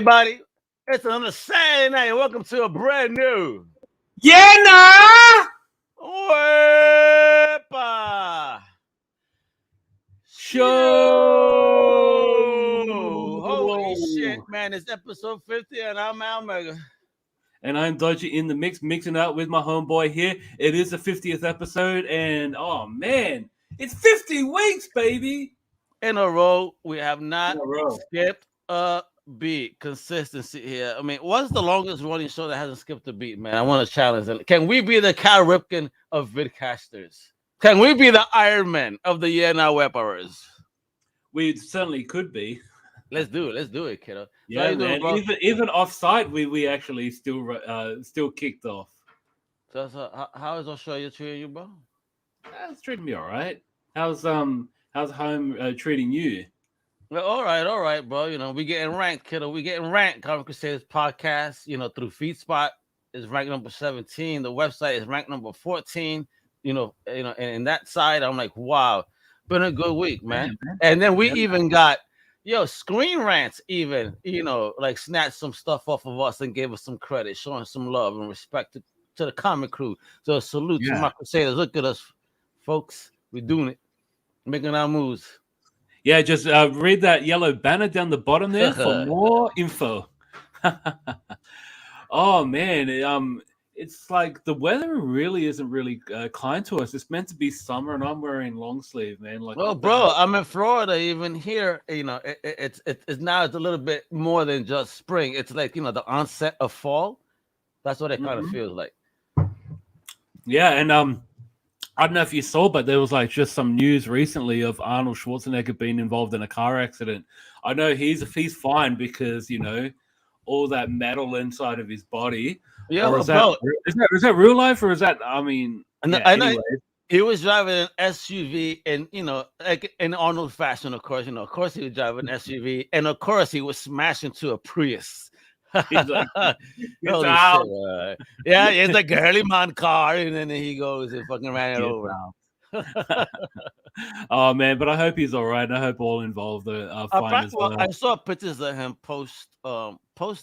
everybody. It's another Saturday night. Welcome to a brand new Wepa show. Holy shit, man. It's episode 50 and I'm Omega. And I'm Dodgy in the mix, mixing out with my homeboy here. It is the 50th episode, and oh man, it's 50 weeks, baby. In a row, we have not skipped a beat. Consistency here. I mean, what's the longest running show that hasn't skipped a beat, man? I want to challenge them. Can we be the Cal Ripken of vidcasters? Can we be the Iron Man of the year now, Weparers? We certainly could be. Let's do it. Let's do it, kiddo. Yeah, man. Even off-site, we actually still kicked off. So how is Australia treating you, bro? It's treating me all right. How's home treating you? Well, all right, bro. You know, we getting ranked, kiddo. We getting ranked. Comic Crusaders podcast, you know, through FeedSpot is ranked number 17. The website is ranked number 14. You know, and that side, I'm like, wow, been a good week, man. And then we even got Screen Rants, even, you know, like snatched some stuff off of us and gave us some credit, showing some love and respect to the comic crew. So salute to my Crusaders. Look at us, folks. We're doing it, making our moves. Yeah, just read that yellow banner down the bottom there for more info. Oh man, it's like the weather really isn't really kind to us. It's meant to be summer, and I'm wearing long sleeve, man. Like, well, bro, I'm in Florida. Even here, you know, it's now it's a little bit more than just spring. It's like, you know, the onset of fall. That's what it kind of feels like. Yeah, and I don't know if you saw, but there was like just some news recently of Arnold Schwarzenegger being involved in a car accident. I know he's fine because, you know, all that metal inside of his body. Yeah, is that real life, or is that? I mean, I know he was driving an SUV, and you know, like in Arnold fashion, of course, of course he was driving an SUV, and of course he was smashed into a Prius. He's like, yeah, it's a girly man car, and then he goes and fucking ran it over. Oh man, but I hope he's all right. I hope all involved are fine as well. I saw pictures of him post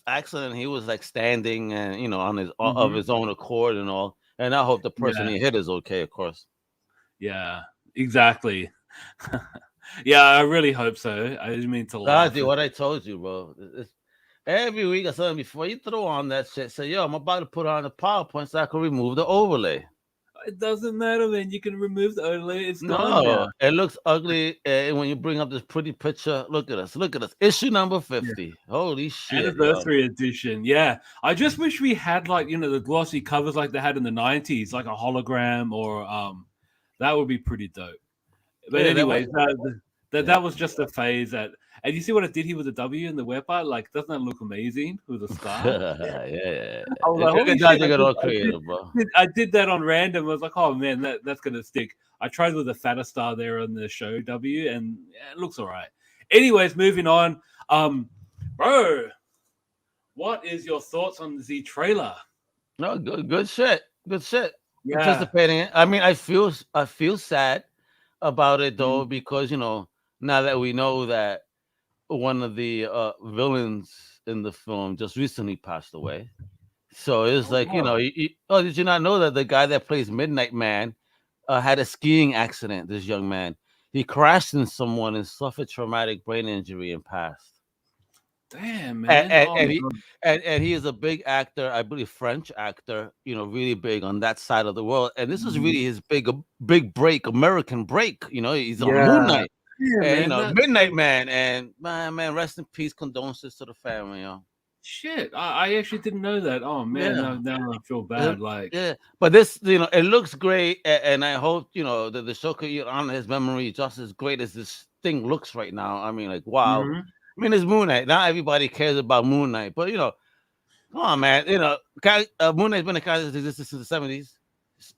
accident. He was like standing and, you know, on his of his own accord and all. And I hope the person he hit is okay, of course. Yeah, exactly. Yeah, I really hope so. I didn't mean to laugh. Dodgy, what I told you, bro. Every week or something before you throw on that shit, say, yo, I'm about to put on the PowerPoint so I can remove the overlay. It doesn't matter, man. You can remove the overlay. It's gone now. It looks ugly when you bring up this pretty picture. Look at us. Issue number 50. Yeah. Holy shit. Anniversary edition. Yeah. I just wish we had, like, you know, the glossy covers like they had in the 90s, like a hologram, or that would be pretty dope. But anyway, that was just a phase that. And you see what it did here with the W and the Wepa? Like, doesn't that look amazing with the star? Yeah. I was like, I did that on random. I was like, oh man, that's gonna stick. I tried with the fatter star there on the show W, and it looks all right. Anyways, moving on. Bro, what is your thoughts on the trailer? No, good shit. Yeah. Anticipating it. I mean, I feel sad about it though, because, you know, now that we know that one of the villains in the film just recently passed away. So it's like, you know, did you not know that the guy that plays Midnight Man had a skiing accident, this young man? He crashed into someone and suffered traumatic brain injury and passed. Damn, man. And he is a big actor, I believe French actor, you know, really big on that side of the world. And this is really his big break, American break. You know, he's on Moon Knight. Yeah, and, you know, Midnight Man, and man, rest in peace, condolences to the family, yo. Shit, I actually didn't know that. Oh man, now I feel bad. But this, you know, it looks great, and I hope, you know, that the show could honor his memory just as great as this thing looks right now. I mean, like, wow. I mean, it's Moon Knight. Not everybody cares about Moon Knight, but, you know, come on, man. You know, Moon Knight's been a character that's existed since the 70s,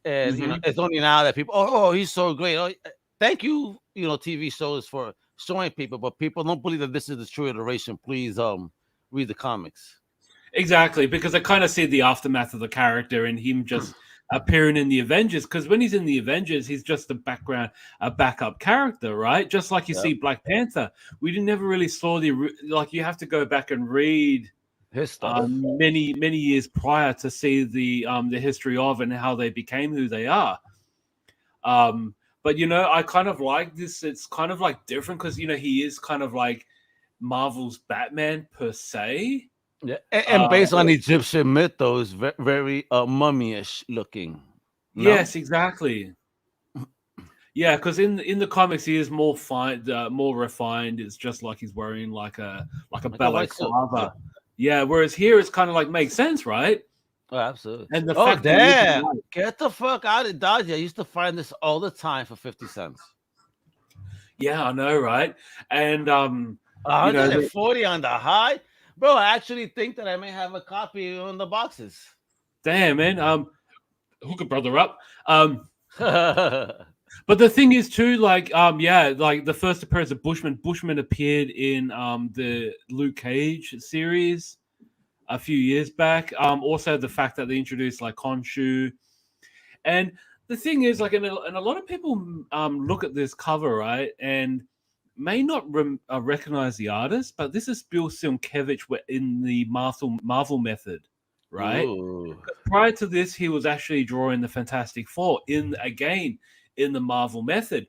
and you know, it's only now that people, oh, he's so great. Oh, thank you, you know, TV shows for showing people, but people don't believe that this is the true iteration. Please read the comics. Exactly, because I kind of see the aftermath of the character and him just appearing in the Avengers, because when he's in the Avengers, he's just a backup character, right? Just like you see Black Panther. We never really saw like you have to go back and read his stuff many years prior to see the history of and how they became who they are. But I kind of like this. It's kind of like different because he is kind of like Marvel's Batman per se. Yeah, and based on Egyptian mythos, very mummy-ish looking. No? Yes, exactly. Yeah, because in the comics he is more refined. It's just like he's wearing like a balaclava. Yeah, whereas here it's kind of like makes sense, right? Oh, absolutely. And the fact damn, get the fuck out of Dodgy. I used to find this all the time for 50 cents. Yeah, I know, right? And 140 on the high. Bro, I actually think that I may have a copy on the boxes. Damn, man. Hook a brother up. But the thing is too, like, like the first appearance of Bushman. Bushman appeared in the Luke Cage series a few years back. Also the fact that they introduced like Khonshu. And the thing is, like, and a lot of people look at this cover, right, and may not recognize the artist, but this is Bill Sienkiewicz in the Marvel method, right? Prior to this, he was actually drawing the Fantastic Four in the Marvel method,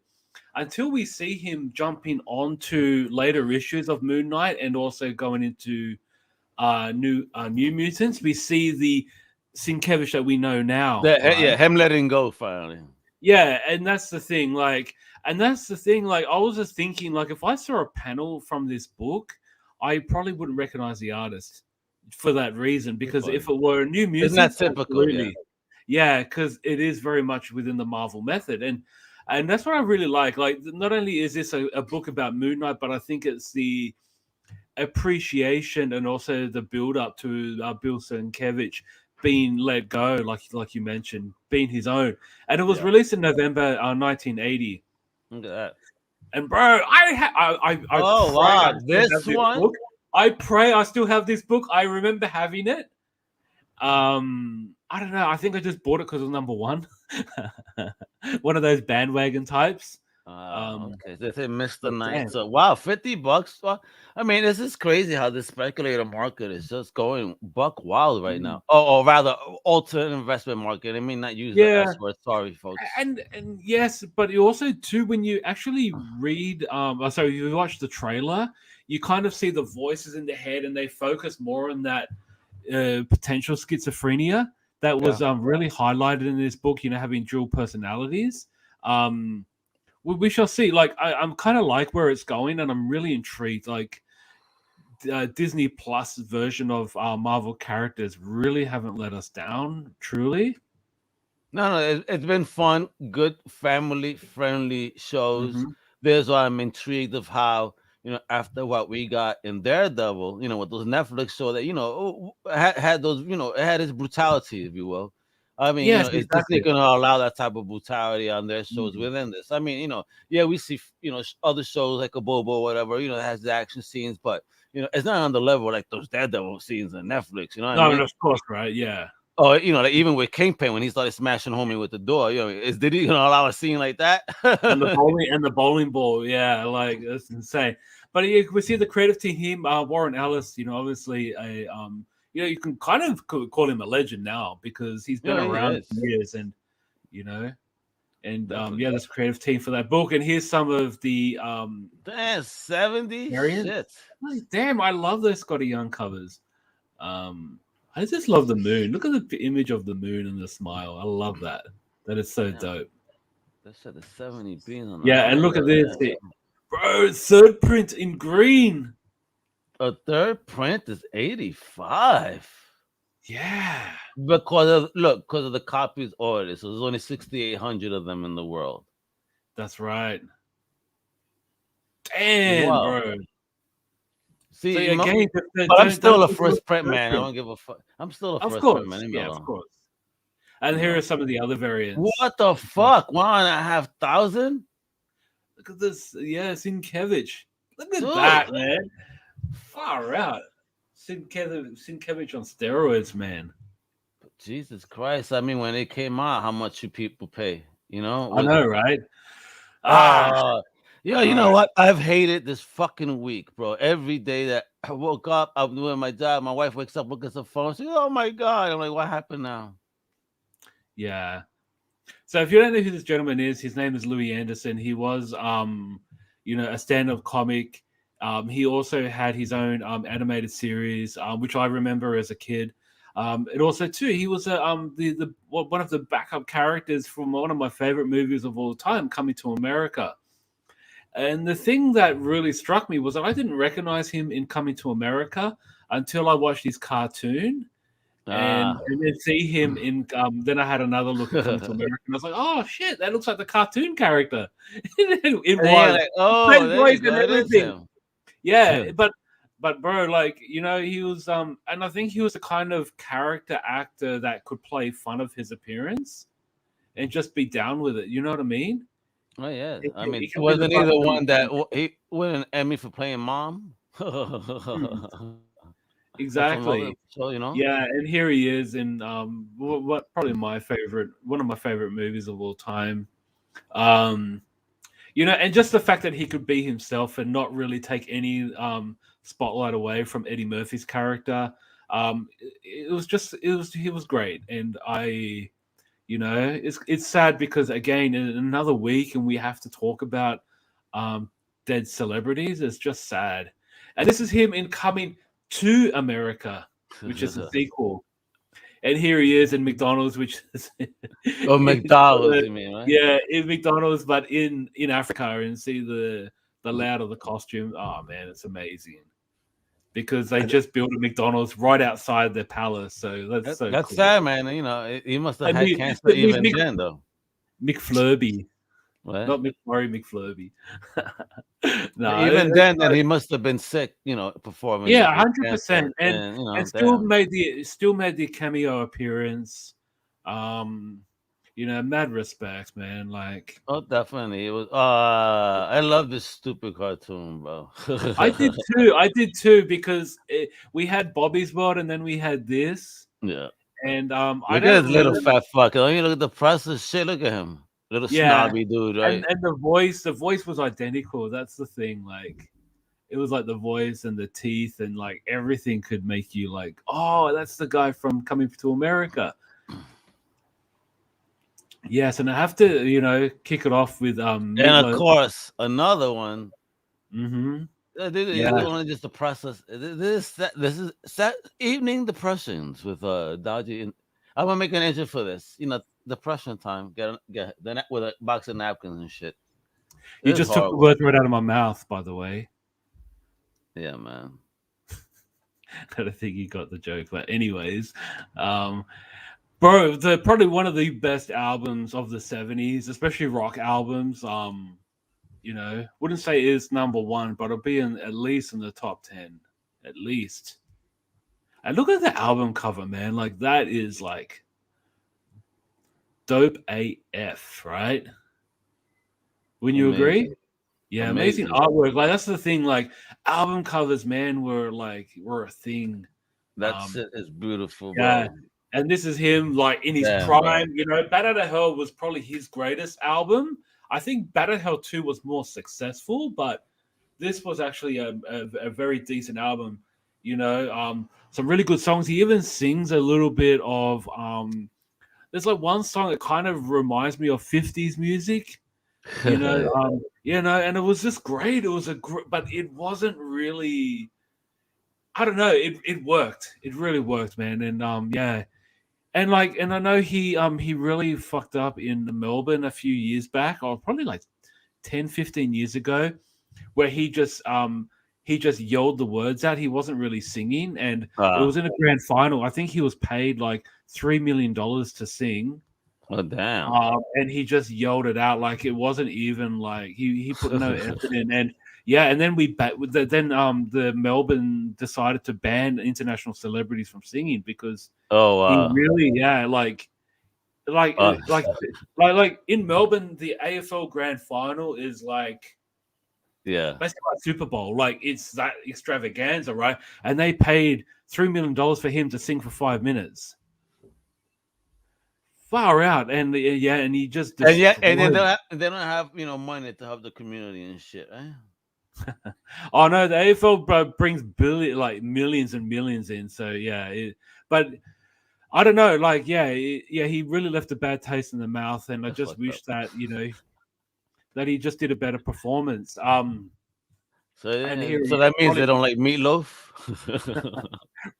until we see him jumping onto later issues of Moon Knight and also going into New Mutants. We see the Sienkiewicz that we know now. Right? Yeah, him letting go finally. Yeah, and that's the thing. Like, I was just thinking, like, if I saw a panel from this book, I probably wouldn't recognize the artist for that reason. Because if it were a New Mutants, isn't that typical? Yeah, because it is very much within the Marvel method, and that's what I really like. Like, not only is this a book about Moon Knight, but I think it's the appreciation and also the build up to Bill Sienkiewicz being let go, like you mentioned, being his own. And it was released in November 1980. Look at that. And bro, this one. Book. I pray I still have this book. I remember having it. I don't know. I think I just bought it because it was number one. One of those bandwagon types. Okay, they say Mr. Knight. So wow, $50. Well, I mean, this is crazy how the speculator market is just going buck wild right now. Or rather, alternate investment market. I mean, not use the S word. Sorry, folks. And yes, but you also too, when you actually read, you watch the trailer, you kind of see the voices in the head, and they focus more on that potential schizophrenia that was really highlighted in this book. Having dual personalities. We shall see. Like, I'm kind of like where it's going, and I'm really intrigued. Like, Disney Plus version of Marvel characters really haven't let us down. Truly, no, it's been fun, good, family-friendly shows. There's why I'm intrigued of how after what we got in Daredevil, with those Netflix show that had those, it had its brutality, if you will. I mean, is Disney going to allow that type of brutality on their shows within this? I mean, we see, other shows like a Bobo or whatever, that has the action scenes, but, it's not on the level like those Daredevil scenes on Netflix, what I mean? Of course, right? Yeah. Oh, like even with Kingpin, when he started smashing homie with the door, did he going to allow a scene like that? and the bowling ball, yeah, like, it's insane. But we see the creative team, Warren Ellis, obviously a you can kind of call him a legend now because he's been around for years, and this creative team for that book. And here's some of the 70 shit. Like, damn, I love those Scotty Young covers. I just love the moon. Look at the image of the moon and the smile. I love that. That is so dope. That said the 70 beans on and look at this, bro. Third print in green. A third print is 85. Yeah. Because of the copies ordered. So there's only 6,800 of them in the world. That's right. Damn, bro. See, so again, but I'm still a first print man. I don't give a fuck. I'm still a first print man. Of course. And here are some of the other variants. What the fuck? 1,500? Look at this. Yeah, Sienkiewicz. Look at that, man. Far out. Sienkiewicz on steroids, man. Jesus Christ! I mean, when it came out, how much you people pay? You know, I know, right? Yeah, you know what? I've hated this fucking week, bro. Every day that I woke up, I'm doing my job. My wife wakes up, looks at the phone. She's, oh my God. I'm like, what happened now? Yeah. So if you don't know who this gentleman is, his name is Louis Anderson. He was, a stand-up comic. He also had his own animated series, which I remember as a kid. And also too, he was one of the backup characters from one of my favorite movies of all time, Coming to America. And the thing that really struck me was that I didn't recognize him in Coming to America until I watched his cartoon. And then see him in. Then I had another look at Coming to America, and I was like, "Oh shit, that looks like the cartoon character." It was Like, oh, same there you voice go. and It is everything. him. Yeah, but bro, like he was and I think he was the kind of character actor that could play fun of his appearance and just be down with it. You know what I mean? Oh yeah. I He mean, can be the wasn't he butt the of one the that he won an Emmy for playing mom? Or from other exactly. show, you know? Yeah, and here he is in what probably one of my favorite movies of all time. Um, and just the fact that he could be himself and not really take any spotlight away from Eddie Murphy's character. He was great, and it's sad because again, in another week, and we have to talk about dead celebrities. It's just sad, and this is him in Coming to America, which is the sequel. And here he is in McDonald's, which is Oh, McDonald's, you mean, right? yeah, in McDonald's, but in Africa, and see the layout of the costume. Oh man, it's amazing because they just built a McDonald's right outside their palace. So that's so That's cool. sad, man. You know, he must have I had mean, cancer even then, though. McFlurby, What? not McFlurry. No, Even then he must have been sick. You know, performing. yeah, with 100%, cancer, and you know, and damn. still made the cameo appearance. Mad respect, man. Like, Oh, definitely. It was. I love this stupid cartoon, bro. I did too, because we had Bobby's World and then we had this, Yeah. and I Look at don't his little remember. fat fuck. Oh, you look at the process shit. Look at him, little Yeah, snobby dude, and right? the voice was identical. That's the thing. Like, it was like the voice and the teeth and like everything could make you like, oh, that's the guy from Coming to America. Yes, and I have to, kick it off with And of course, another one. Mm-hmm. This only just the process. This is set evening depressions with Dodgy. And I'm gonna make an entry for this. You know, depression time. Get the with a box of napkins and shit. You just took the words right out of my mouth, by the way. Yeah, man. I don't think you got the joke, but anyways, bro, probably one of the best albums of the 70s, especially rock albums. Wouldn't say is number one, but it'll be at least in the top 10, at least. And look at the album cover, man. Like, that is like dope AF, right? Wouldn't you agree? Yeah, amazing artwork. Like, that's the thing. Like, album covers, man, were a thing. That's it. It's beautiful, yeah. bro. And this is him, like, in his prime. Bro. Bat Out of Hell was probably his greatest album. I think Bat Out of Hell 2 was more successful, but this was actually a very decent album. Some really good songs. He even sings a little bit of there's like one song that kind of reminds me of 50s music. And it was just great. It was but it wasn't really, I don't know, it worked. It really worked, man. And yeah. And I know he really fucked up in Melbourne a few years back, or probably like 10, 15 years ago, where he just yelled the words out. He wasn't really singing, and it was in a grand final. I think he was paid like $3 million to sing. Oh damn! And he just yelled it out, like it wasn't even like he put no effort in. And yeah, and then the Melbourne decided to ban international celebrities from singing because he really like in Melbourne, the AFL Grand Final is like basically like Super Bowl, like it's that extravaganza, right? And they paid $3 million for him to sing for 5 minutes. far out, and yeah, and he just and yeah, and then destroyed. they don't have money to help the community and shit. Eh? Oh no, the AFL brings millions and millions in. So yeah, but I don't know. Like he really left a bad taste in the mouth, and I That's just fucked wish up. that that he just did a better performance. So And yeah, here so he that means probably, they don't like meatloaf.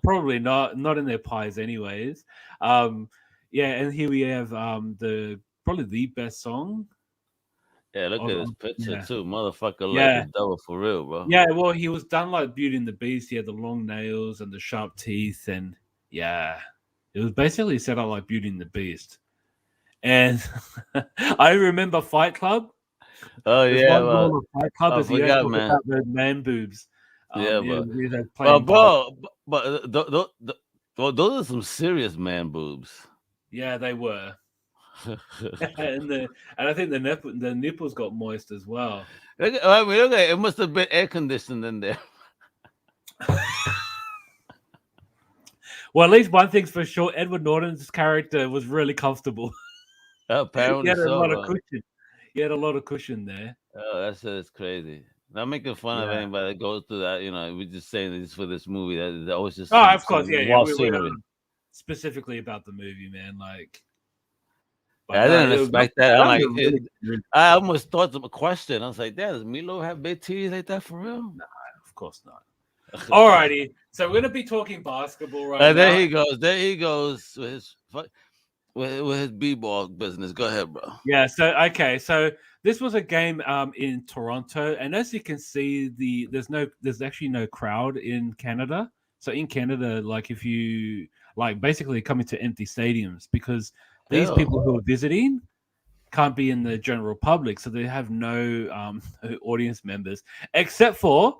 probably not in their pies, anyways. Yeah, and here we have probably the best song. Yeah, look at this picture Yeah, too. Motherfucker like the yeah. devil for real, bro. Yeah, well, he was done like Beauty and the Beast. He had the long nails and the sharp teeth, and yeah, it was basically set up like Beauty and the Beast. And I remember Fight Club. Oh There's yeah, one well, rule of Fight Club I is you don't forgot, talk man. about those man boobs. Yeah, They're but playing bro, those are some serious man boobs. Yeah, they were. and I think the nipples got moist as well. Look at it. It must have been air conditioned in there. Well, at least one thing's for sure: Edward Norton's character was really comfortable. He Apparently had a so, lot of bro. cushion. He had a lot of cushion there. Oh, that shit is crazy. Not making fun of Yeah. anybody that goes through that. We're just saying this for this movie. That always just Oh, of course, yeah. wall We scenery. specifically about the movie, man. Like, I didn't expect that. I'm like, really, I almost thought of a question. I was like, "Does Milo have big titties like that for real?" nah, of course not. Alrighty, so we're gonna be talking basketball right now. There he goes. There he goes with his b-ball business. Go ahead, bro. Yeah. So so this was a game in Toronto, and as you can see, there's actually no crowd in Canada. So in Canada, like if you basically come into empty stadiums because these people who are visiting can't be in the general public, so they have no audience members except for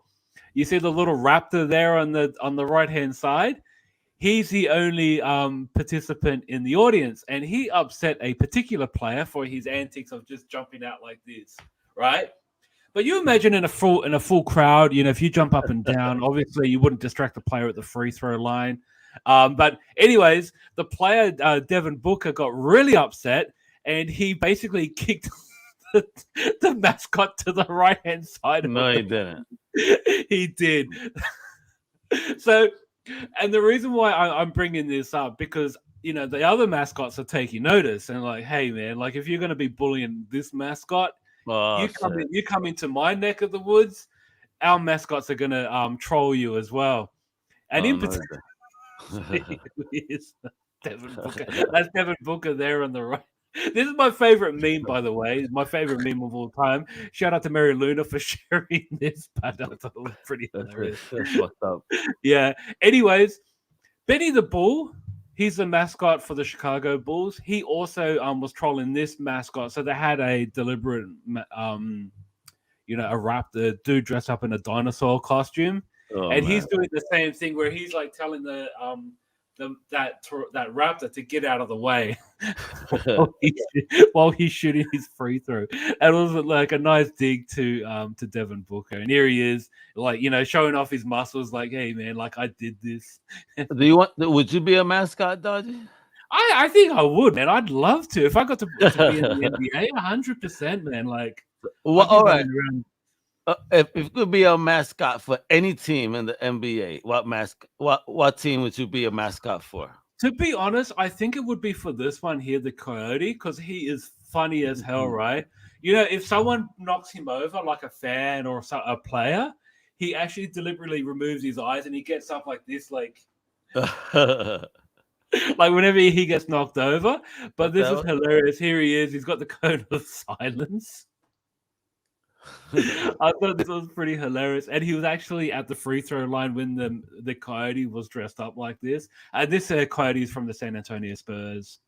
you see the little raptor there on the right hand side. He's the only participant in the audience, and he upset a particular player for his antics of just jumping out like this, right? But you imagine in a full crowd, if you jump up and down, obviously you wouldn't distract the player at the free throw line. But anyways, the player Devin Booker got really upset, and he basically kicked the mascot to the right hand side. No, he didn't. He did. So, and the reason why I'm bringing this up because the other mascots are taking notice and like, hey man, like if you're going to be bullying this mascot, you come into my neck of the woods, our mascots are going to troll you as well. And in particular, Devin Booker. That's Devin Booker there on the right. This is my favorite meme, by the way. It's my favorite meme of all time. Shout out to Mary Luna for sharing this, but I thought it was pretty hilarious. That's fucked up. Yeah. Anyways, Benny the Bull, he's the mascot for the Chicago Bulls. He also was trolling this mascot. So they had a deliberate, a raptor dude dressed up in a dinosaur costume. And he's doing the same thing where he's like telling that raptor to get out of the way while he's shooting his free throw. And it was like a nice dig to Devin Booker. And here he is, like, showing off his muscles, like, hey man, like I did this. Would you be a mascot, Dodgy? I think I would, man. I'd love to. If I got to be in the NBA, 100%, man. Like, well, all right. If you could be a mascot for any team in the NBA, what team would you be a mascot for? To be honest, I think it would be for this one here, the Coyote, because he is funny as hell, right? If someone knocks him over, like a fan or a player, he actually deliberately removes his eyes and he gets up like this, like like whenever he gets knocked over. But this is hilarious. Here he is. He's got the cone of silence. I thought this was pretty hilarious, and he was actually at the free throw line when the Coyote was dressed up like this. And this Coyote is from the San Antonio Spurs.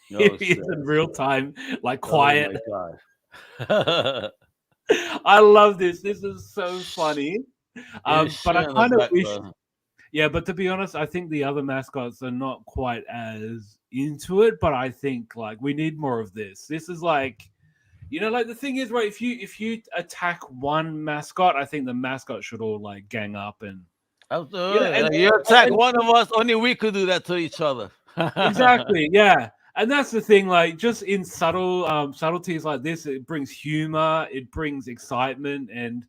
He's in real time, like quiet. Oh my God. I love this. This is so funny. But I kind of wish. Yeah, but to be honest, I think the other mascots are not quite as into it. But I think like we need more of this. This is like. Like the thing is, right? If you attack one mascot, I think the mascot should all like gang up and. Absolutely. You attack one of us, only we could do that to each other. Exactly. Yeah. And that's the thing, like just in subtleties like this, it brings humor, it brings excitement, and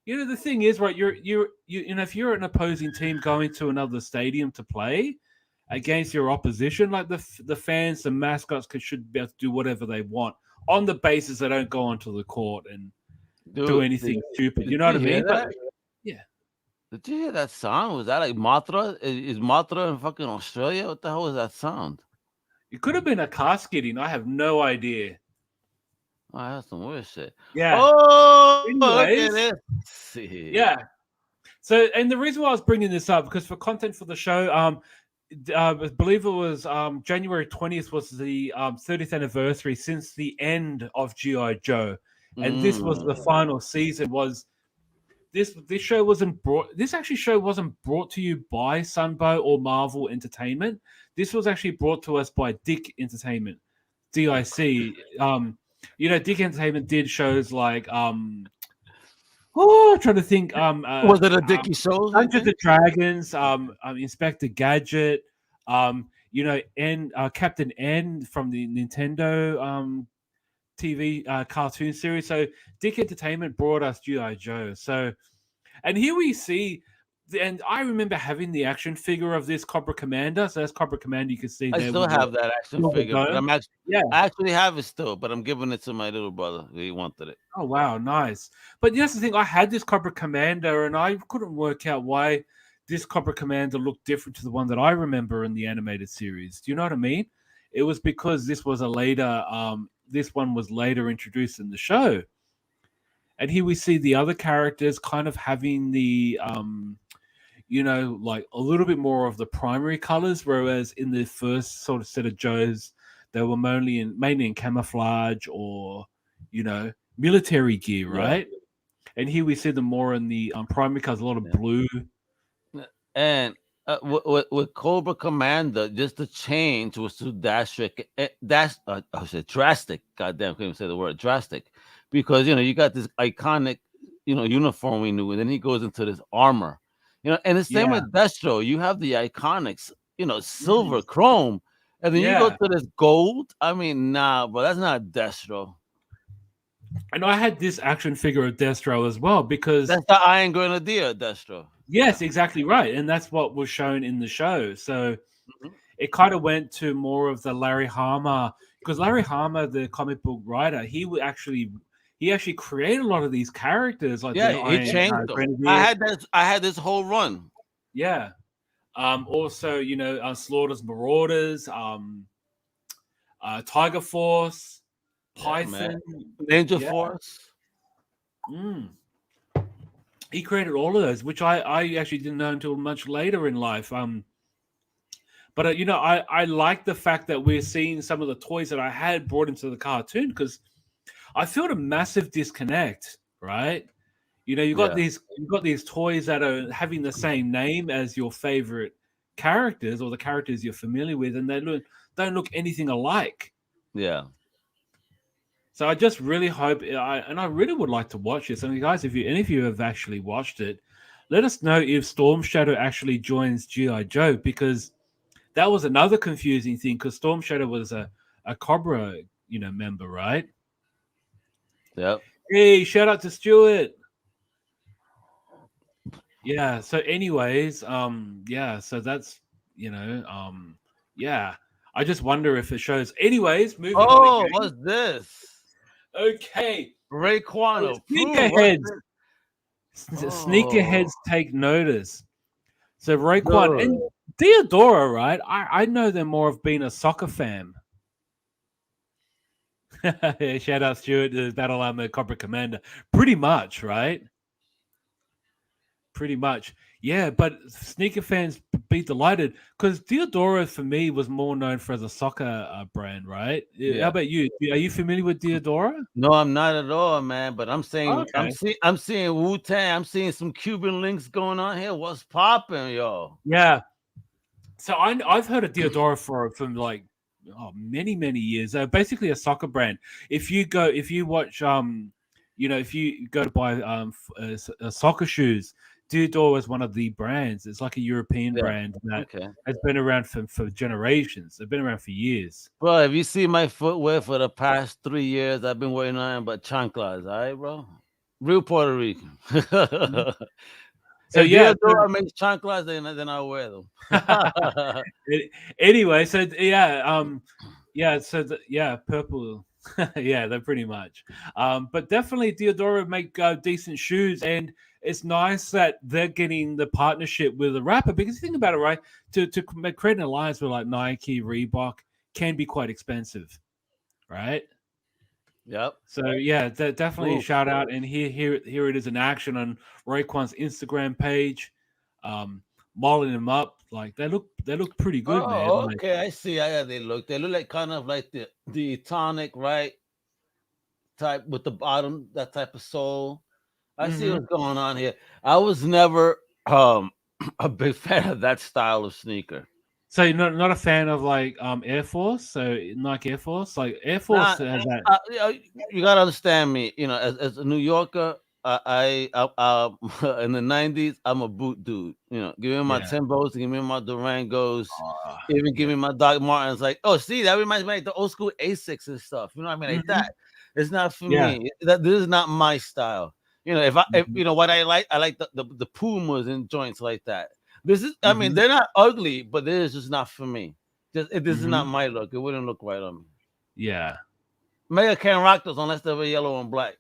the thing is, right? If you're an opposing team going to another stadium to play against your opposition, like the fans, the mascots should be able to do whatever they want on the basis they don't go onto the court and do anything stupid. You know what I mean? But yeah. Did you hear that sound? Was that like Mothra? Is Mothra in fucking Australia? What the hell was that sound? It could have been a car skidding. I have no idea. Oh, that's some weird shit. Yeah. Oh, anyways, look at this. Yeah. So, and the reason why I was bringing this up, because for content for the show, I believe it was January 20th was the 30th anniversary since the end of G.I. Joe. And this was the final season. This show wasn't brought. This actually show wasn't brought to you by Sunbow or Marvel Entertainment. This was actually brought to us by Dick Entertainment, DIC. Dick Entertainment did shows like I'm trying to think. Was it a Dickie show? Dungeons and Dragons. Inspector Gadget. Captain N from the Nintendo TV cartoon series. So Dick Entertainment brought us G.I. Joe. So, and here we see, and I remember having the action figure of this Cobra Commander. So that's Cobra Commander. You can see. I still have that action figure. But I actually have it still, but I'm giving it to my little brother. He wanted it. Oh wow, nice. But that's the thing. I had this Cobra Commander, and I couldn't work out why this Cobra Commander looked different to the one that I remember in the animated series. Do you know what I mean? It was because this was a later. This one was later introduced in the show. And here we see the other characters kind of having the, like a little bit more of the primary colors, whereas in the first sort of set of Joes, they were mainly in camouflage or, military gear, right? Yeah. And here we see them more in the primary colors, a lot of blue. And with Cobra Commander, just the change was too drastic. Drastic. Goddamn, couldn't even say the word drastic, because you got this iconic, uniform we knew, and then he goes into this armor, and the same with Destro. You have the iconics, silver, chrome, and then you go to this gold. I mean, nah, but that's not Destro. And I had this action figure of Destro as well, because that's the Iron Grenadier Destro. Yes, exactly right. And that's what was shown in the show. So it kind of went to more of the Larry Hama, because Larry Hama, the comic book writer, he actually created a lot of these characters. Like he changed them. I had this whole run. Yeah. Also, Slaughter's Marauders, Tiger Force, Python, Ninja Force. He created all of those, which I actually didn't know until much later in life. But I like the fact that we're seeing some of the toys that I had brought into the cartoon, because I felt a massive disconnect, right? You got these toys that are having the same name as your favorite characters or the characters you're familiar with, and they don't look anything alike. Yeah. So I just really hope, and I really would like to watch this. And guys, if you have actually watched it, let us know if Storm Shadow actually joins G.I. Joe, because that was another confusing thing, because Storm Shadow was a Cobra, member, right? Yep. Hey, shout out to Stuart. Yeah. So, anyways, so that's I just wonder if it shows. Anyways, moving on. Oh, what's this? Okay, Raekwon. Sneakerheads take notice. So Raekwon and Theodora, right? I know them more of being a soccer fan. Shout out Stuart, the Battle Armor Cobra Commander. Pretty much, right? Pretty much. Yeah, but sneaker fans be delighted, because Theodora for me was more known for as a soccer brand, right? Yeah. How about you? Are you familiar with Theodora? No, I'm not at all, man. But I'm saying, I'm seeing Wu-Tang. I'm seeing some Cuban links going on here. What's popping, yo? Yeah. So I've heard of Theodora from like many years. They're basically a soccer brand. If you watch if you go to buy soccer shoes, Diodoro is one of the brands. It's like a European Yeah. brand that Okay. has been around for generations. They've been around for years. Bro, if you see my footwear for the past 3 years, I've been wearing nothing but chanclas, all right, bro? Real Puerto Rican. So If yeah, Diodoro makes chanclas, then I'll wear them. anyway, so purple. Yeah, they're pretty much. But definitely Diodoro make decent shoes, and it's nice that they're getting the partnership with a rapper, because think about it, right? To create an alliance with like Nike, Reebok can be quite expensive, right? Yep. So yeah, definitely Ooh. shout out, and here it is in action on Raekwon's Instagram page. Modeling them up, like they look pretty good, man. Oh, Like, okay. I see. Yeah, they look like kind of like the tonic, right? Type with the bottom, that type of sole. I see what's going on here. I was never a big fan of that style of sneaker. so you're not a fan of like Air Force, so Nike Air Force, like Air Force Nah, has that. you gotta understand me. You know, as a New Yorker, in the '90s, I'm a boot dude. You know, give me my Yeah, Timbos, give me my Durangos, uh, even give yeah, me my Doc Martens. Like, oh, see, that reminds me like the old school Asics and stuff. You know what I mean? Like that. It's not for yeah, me. This is not my style. You know, if you know what I like the Pumas and joints like that. This is, I mean, they're not ugly, but this is just not for me. This is not my look. It wouldn't look right on me. yeah. Mega can't rock those unless they were yellow and black.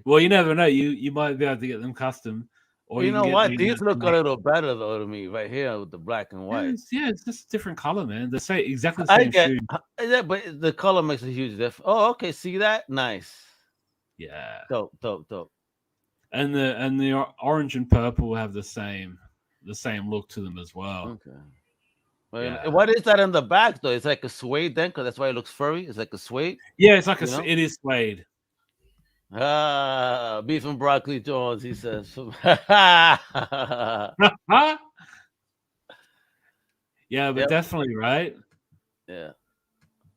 Well, you never know. You might be able to get them custom, or You you can know get what? the These look a little better though to me right here with the black and white. it's just a different color, man. The same, exactly the I same get shoe. yeah, but the color makes a huge difference. Oh, okay. See that? Nice. Yeah, Dope, dope, dope. and the orange and purple have the same look to them as well. Okay. Well, Yeah, what is that in the back though? It's like a suede then, because that's why it looks furry. It's like a suede, yeah. It's like you know? it is suede. Beef and broccoli Jones, he says. Yeah, but Yep. definitely right. Yeah.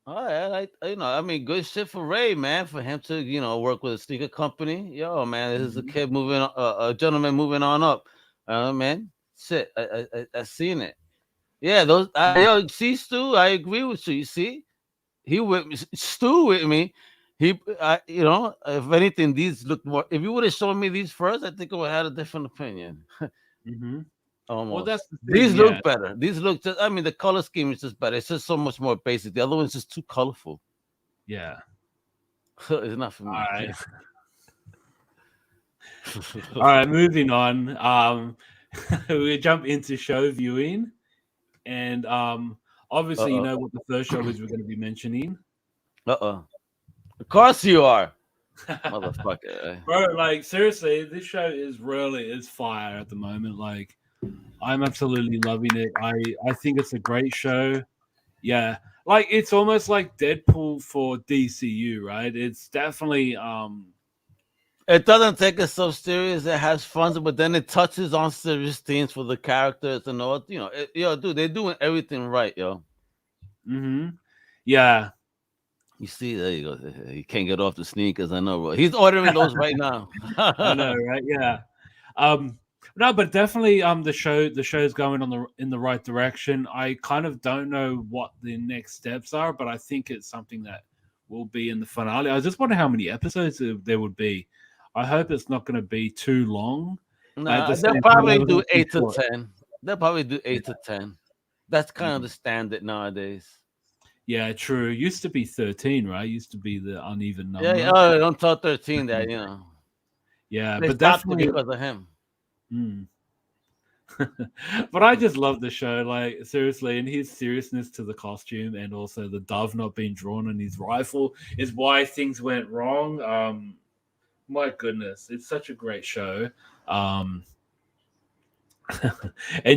All right, I mean, good shit for Ray, man, for him to, work with a sneaker company. Yo, man, this is a kid moving, a gentleman moving on up. Man, shit, I seen it. Yeah, yo, see, Stu, I agree with you. You see, he with me, Stu with me. If anything, these look more. If you would have shown me these first, I think I would have had a different opinion. Well, Almost. that's the thing. These Yeah, look better. These look just. I mean, the color scheme is just better. It's just so much more basic. The other one's just too colorful. yeah. It's not for me. All right. All right. Moving on. We jump into show viewing, and obviously, you know what the first show is we're going to be mentioning. Of course you are, motherfucker. Bro, like seriously, this show is fire at the moment. Like, I'm absolutely loving it. I think it's a great show. Yeah, like it's almost like Deadpool for DCU, right? It's definitely It doesn't take it so serious. It has fun, but then it touches on serious themes for the characters and all. Dude, they're doing everything right, yo. Yeah. You see, there you go. He can't get off the sneakers. I know, bro. He's ordering those right now. I know, right? Yeah. No, but definitely the show's going in the right direction. I kind of don't know what the next steps are, but I think it's something that will be in the finale. I just wonder how many episodes there would be. I hope it's not going to be too long. Nah, they'll probably do 8 to 10. They'll probably do 8 to 10. That's kind of the standard nowadays. Yeah, true. It used to be 13, right? It used to be the uneven number. Yeah, oh, don't tell 13 that, Yeah, they but definitely definitely because of him. But I just love the show, like seriously, and his seriousness to the costume, and also the dove not being drawn on his rifle is why things went wrong. My goodness, it's such a great show. And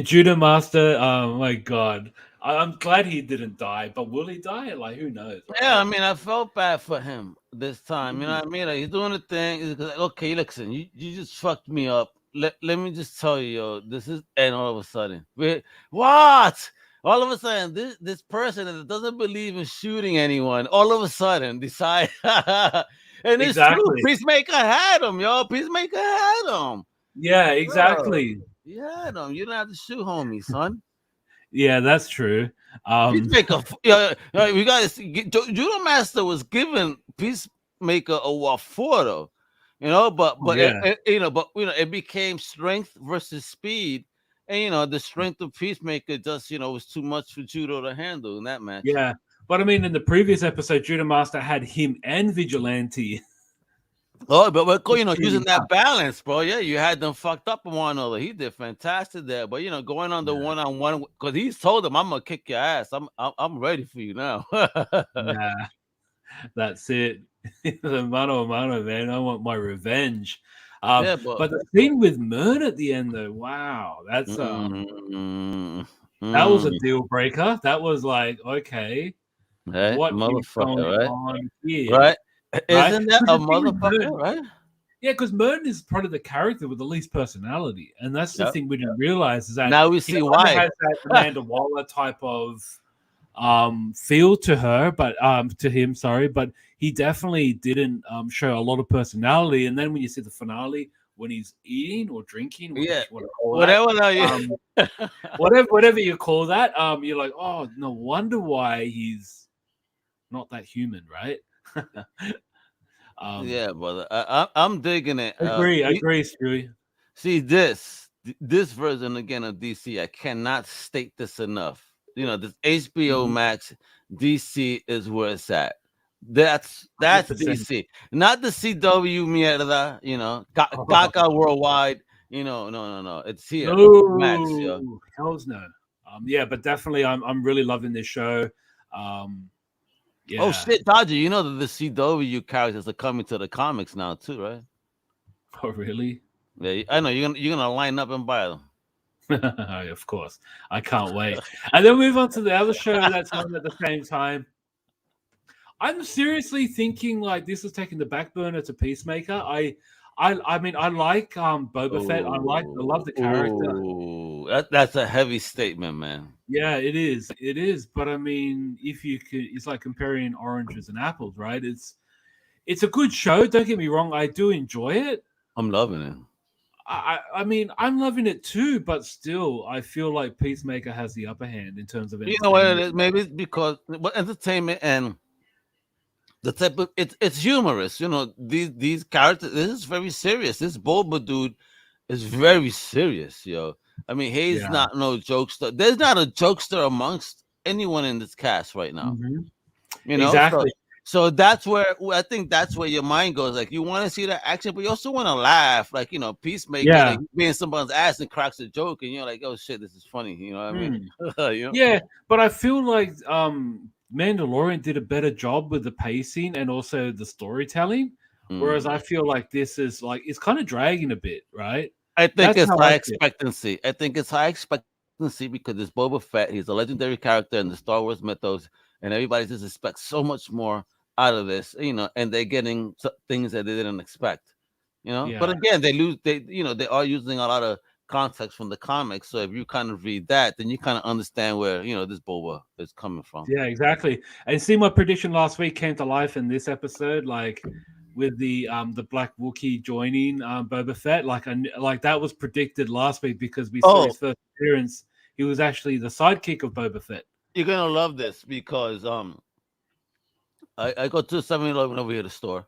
Judo Master, oh my god. I'm glad he didn't die, but will he die? Like, who knows? Right? Yeah, I mean, I felt bad for him this time. You know what I mean? Like, he's doing the thing. He's like, okay, listen, you just fucked me up. Let me just tell you, yo, this is, and all of a sudden, what? All of a sudden, this person that doesn't believe in shooting anyone, all of a sudden decide, and it's true. Exactly. Peacemaker had him, yo. Peacemaker had him. Yeah, Bro, yeah, you had them. You don't have to shoot homie, son. yeah, that's true. Peacemaker, we got to see. Judo Master was giving Peacemaker a what for though, but Yeah, it became strength versus speed, and the strength of Peacemaker just was too much for Judo to handle in that match. yeah. But I mean, in the previous episode, Judo Master had him and Vigilante. Oh, but using that balance, bro. Yeah, you had them fucked up on one another. He did fantastic there, but going on the one-on-one because he's told him, "I'm gonna kick your ass. I'm ready for you now." Yeah, that's it. The mano a mano, man. I want my revenge. Yeah, But the scene with Mern at the end, though, wow, that's mm, that was a mm. deal breaker. That was like, okay, Right, what is motherfucker, going right? on here? Right? Right? Isn't that 'Cause a the thing with motherfucker, Mern, right? yeah, because Mern is probably the character with the least personality, and that's the Yep. thing we didn't realize is that Now we he see kind of why. has that Amanda Waller type of feel to her, but to him, sorry, but he definitely didn't show a lot of personality. And then when you see the finale, when he's eating or drinking, whatever Yeah, you want to call whatever. Now that, whatever you call that, you're like, oh, no wonder why he's not that human, right? Yeah, brother. I'm digging it. Agree, Stewie. See this version again of DC. I cannot state this enough. This HBO Mhm. Max DC is where it's at. That's 100%. DC, not the CW mierda. Gaga Worldwide. No. It's here. Max, yo. No, hells no. Yeah, but definitely, I'm really loving this show. Yeah. Oh shit, Dodgy. You know that the CW characters are coming to the comics now too, right? Oh, really? Yeah, I know you're gonna line up and buy them. Of course. I can't wait. And then move on to the other show that's on at the same time. I'm seriously thinking like this is taking the back burner to Peacemaker. I mean I like Boba Fett. I love the character. That's a heavy statement, man. Yeah, it is. It is. But I mean, if you could, it's like comparing oranges and apples, right? It's a good show. Don't get me wrong. I do enjoy it. I'm loving it. I mean, I'm loving it too, but still, I feel like Peacemaker has the upper hand in terms of You know what it entertainment. is? Maybe it's because entertainment and the type of it's humorous. These characters. This is very serious. This Boba dude is very serious, yo. I mean, he's Yeah. not no jokester. There's not a jokester amongst anyone in this cast right now. Mhm. So, Exactly. so that's where I think that's where your mind goes. Like you want to see that action, but you also want to laugh. Like Peacemaker, Yeah. like being someone's ass and cracks a joke, and you're like, oh shit, this is funny. You know what I mean? Yeah, but I feel like Mandalorian did a better job with the pacing and also the storytelling. Whereas I feel like this is like it's kind of dragging a bit, right? I think That's it's how high I feel. expectancy. I think it's high expectancy because it's Boba Fett. He's a legendary character in the Star Wars mythos, and everybody just expects so much more out of this, and they're getting things that they didn't expect, Yeah. But again, they are using a lot of context from the comics. So if you kind of read that, then you kind of understand where this Boba is coming from. Yeah, exactly. And see, my prediction last week came to life in this episode, like with the Black Wookiee joining Boba Fett. Like that was predicted last week because we saw his first appearance. He was actually the sidekick of Boba Fett. You're gonna love this because I go to the 7-Eleven over here, the store,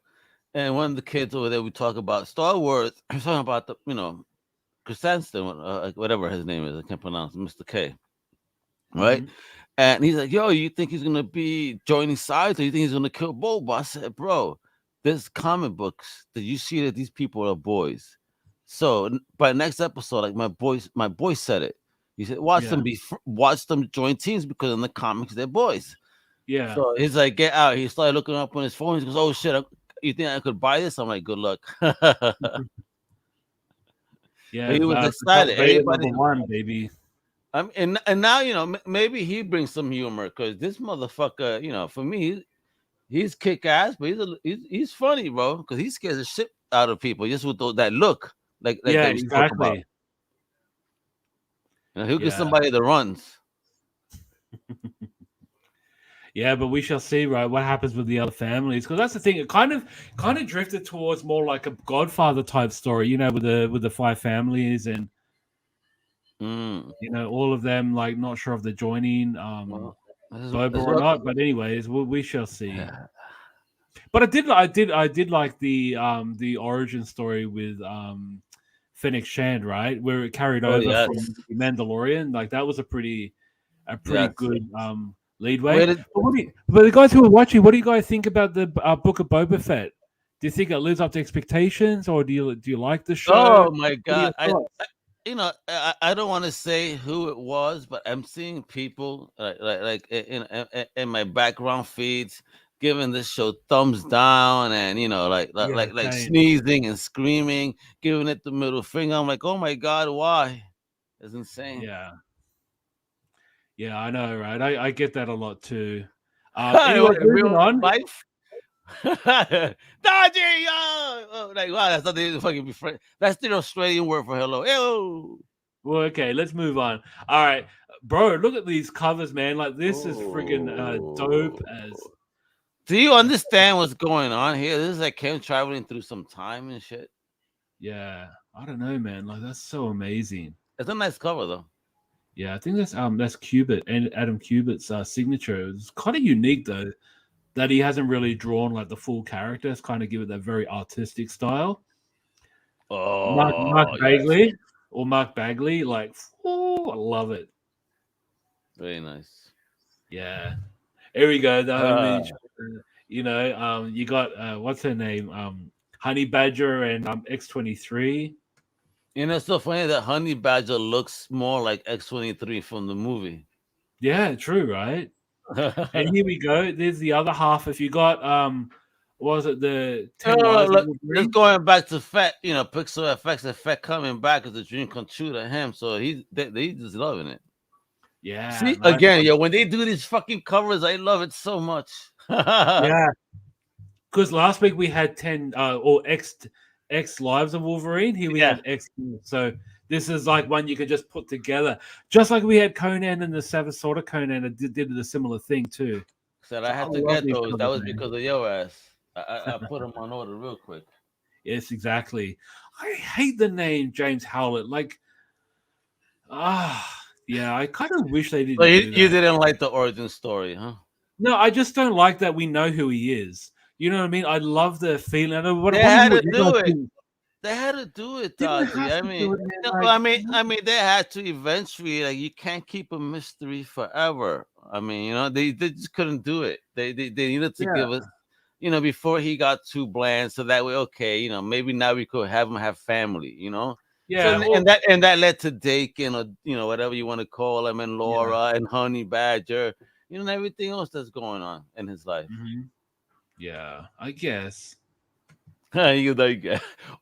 and one of the kids over there, we talk about Star Wars. We're talking about the Chrysanthemum, whatever his name is, I can't pronounce it, Mr. K, right? Mhm. And he's like, "Yo, you think he's gonna be joining sides, or you think he's gonna kill Boba?" I said, "Bro, there's comic books that you see that these people are boys. So by next episode, like my boy said it. He said, watch them join teams because in the comics they're boys. Yeah. So he's like, get out. He started looking up on his phone. He goes, oh shit, you think I could buy this? I'm like, good luck. Yeah, he was excited. Everybody, number one, baby. And now maybe he brings some humor because this motherfucker, for me, he's kick ass, but he's funny, bro, because he scares the shit out of people just with that look, like yeah, that we spoke about. exactly. He'll get somebody that runs. Yeah, but we shall see, right? What happens with the other families? Because that's the thing. It kind of drifted towards more like a Godfather type story, with the five families and all of them like not sure if they're joining Well, Boba this is or what, not. But anyways, we shall see. But I did like the origin story with Fennec Shand, right? Where it carried oh over yes, from the Mandalorian. Like that was a pretty yes. good leadway. Where did But the guys who are watching, what do you guys think about the Book of Boba Fett? Do you think it lives up to expectations, or do you like the show? Oh my What are God! your thoughts? I don't want to say who it was, but I'm seeing people like in my background feeds giving this show thumbs down, and Yeah, like same. sneezing and screaming, giving it the middle finger. I'm like, oh my God, why? It's insane. Yeah, yeah, I know, right? I get that a lot too. Anyway, What, in moving real on. life. Dodgy, like wow, that's not the fucking be friend. That's the Australian word for hello. Ew. Well, okay, let's move on. All right, bro, look at these covers, man. Like this is friggin' dope as. Do you understand what's going on here? This is like him traveling through some time and shit. Yeah, I don't know, man. Like that's so amazing. It's a nice cover though. Yeah, I think that's Cubit and Adam Cubitt's signature. It's kind of unique though that he hasn't really drawn like the full character. It's kind of give it that very artistic style. Mark Oh, yes. Bagley or Mark Bagley, like, I love it. Very nice. Yeah, here we go. I Uh, mean, you got what's her name, Honey Badger and X-23. it's so funny that Honey Badger looks more like X-23 from the movie. Yeah, true, right? And here we go. There's the other half. If you got what was it the 10 Oh, Lives of look, just Wolverine? going back to Fett, Pixel FX, and Fett coming back is a dream come true to him. So he's just loving it. Yeah, See, nice again, one. when they do these fucking covers, I love it so much. Yeah, because last week we had 10 or X Lives of Wolverine. Here we Yeah. have X. So this is like one you could just put together, just like we had Conan and the Seven Sword of Conan that did a similar thing too. Said So I I had to love get these those. That covers, was man. because of your ass. I put them on order real quick. Yes, exactly. I hate the name James Howlett. Like, yeah, I kind of wish they So didn't you, do you that. didn't like the origin story, huh? No, I just don't like that we know who he is. You know what I mean? I love the feeling. I know what They do had to you do guys it. think? They had to do it, Didn't Dodgy. have I to mean, do it, man. no, Like, they had to eventually. Like, you can't keep a mystery forever. I mean, they just couldn't do it. They needed to yeah, give us, before he got too bland, so that way, okay, maybe now we could have him have family, So yeah, or and that led to Dakin, or whatever you want to call him, and yeah. Laura and Honey Badger, and everything else that's going on in his life. Mhm. Yeah, I guess. You like,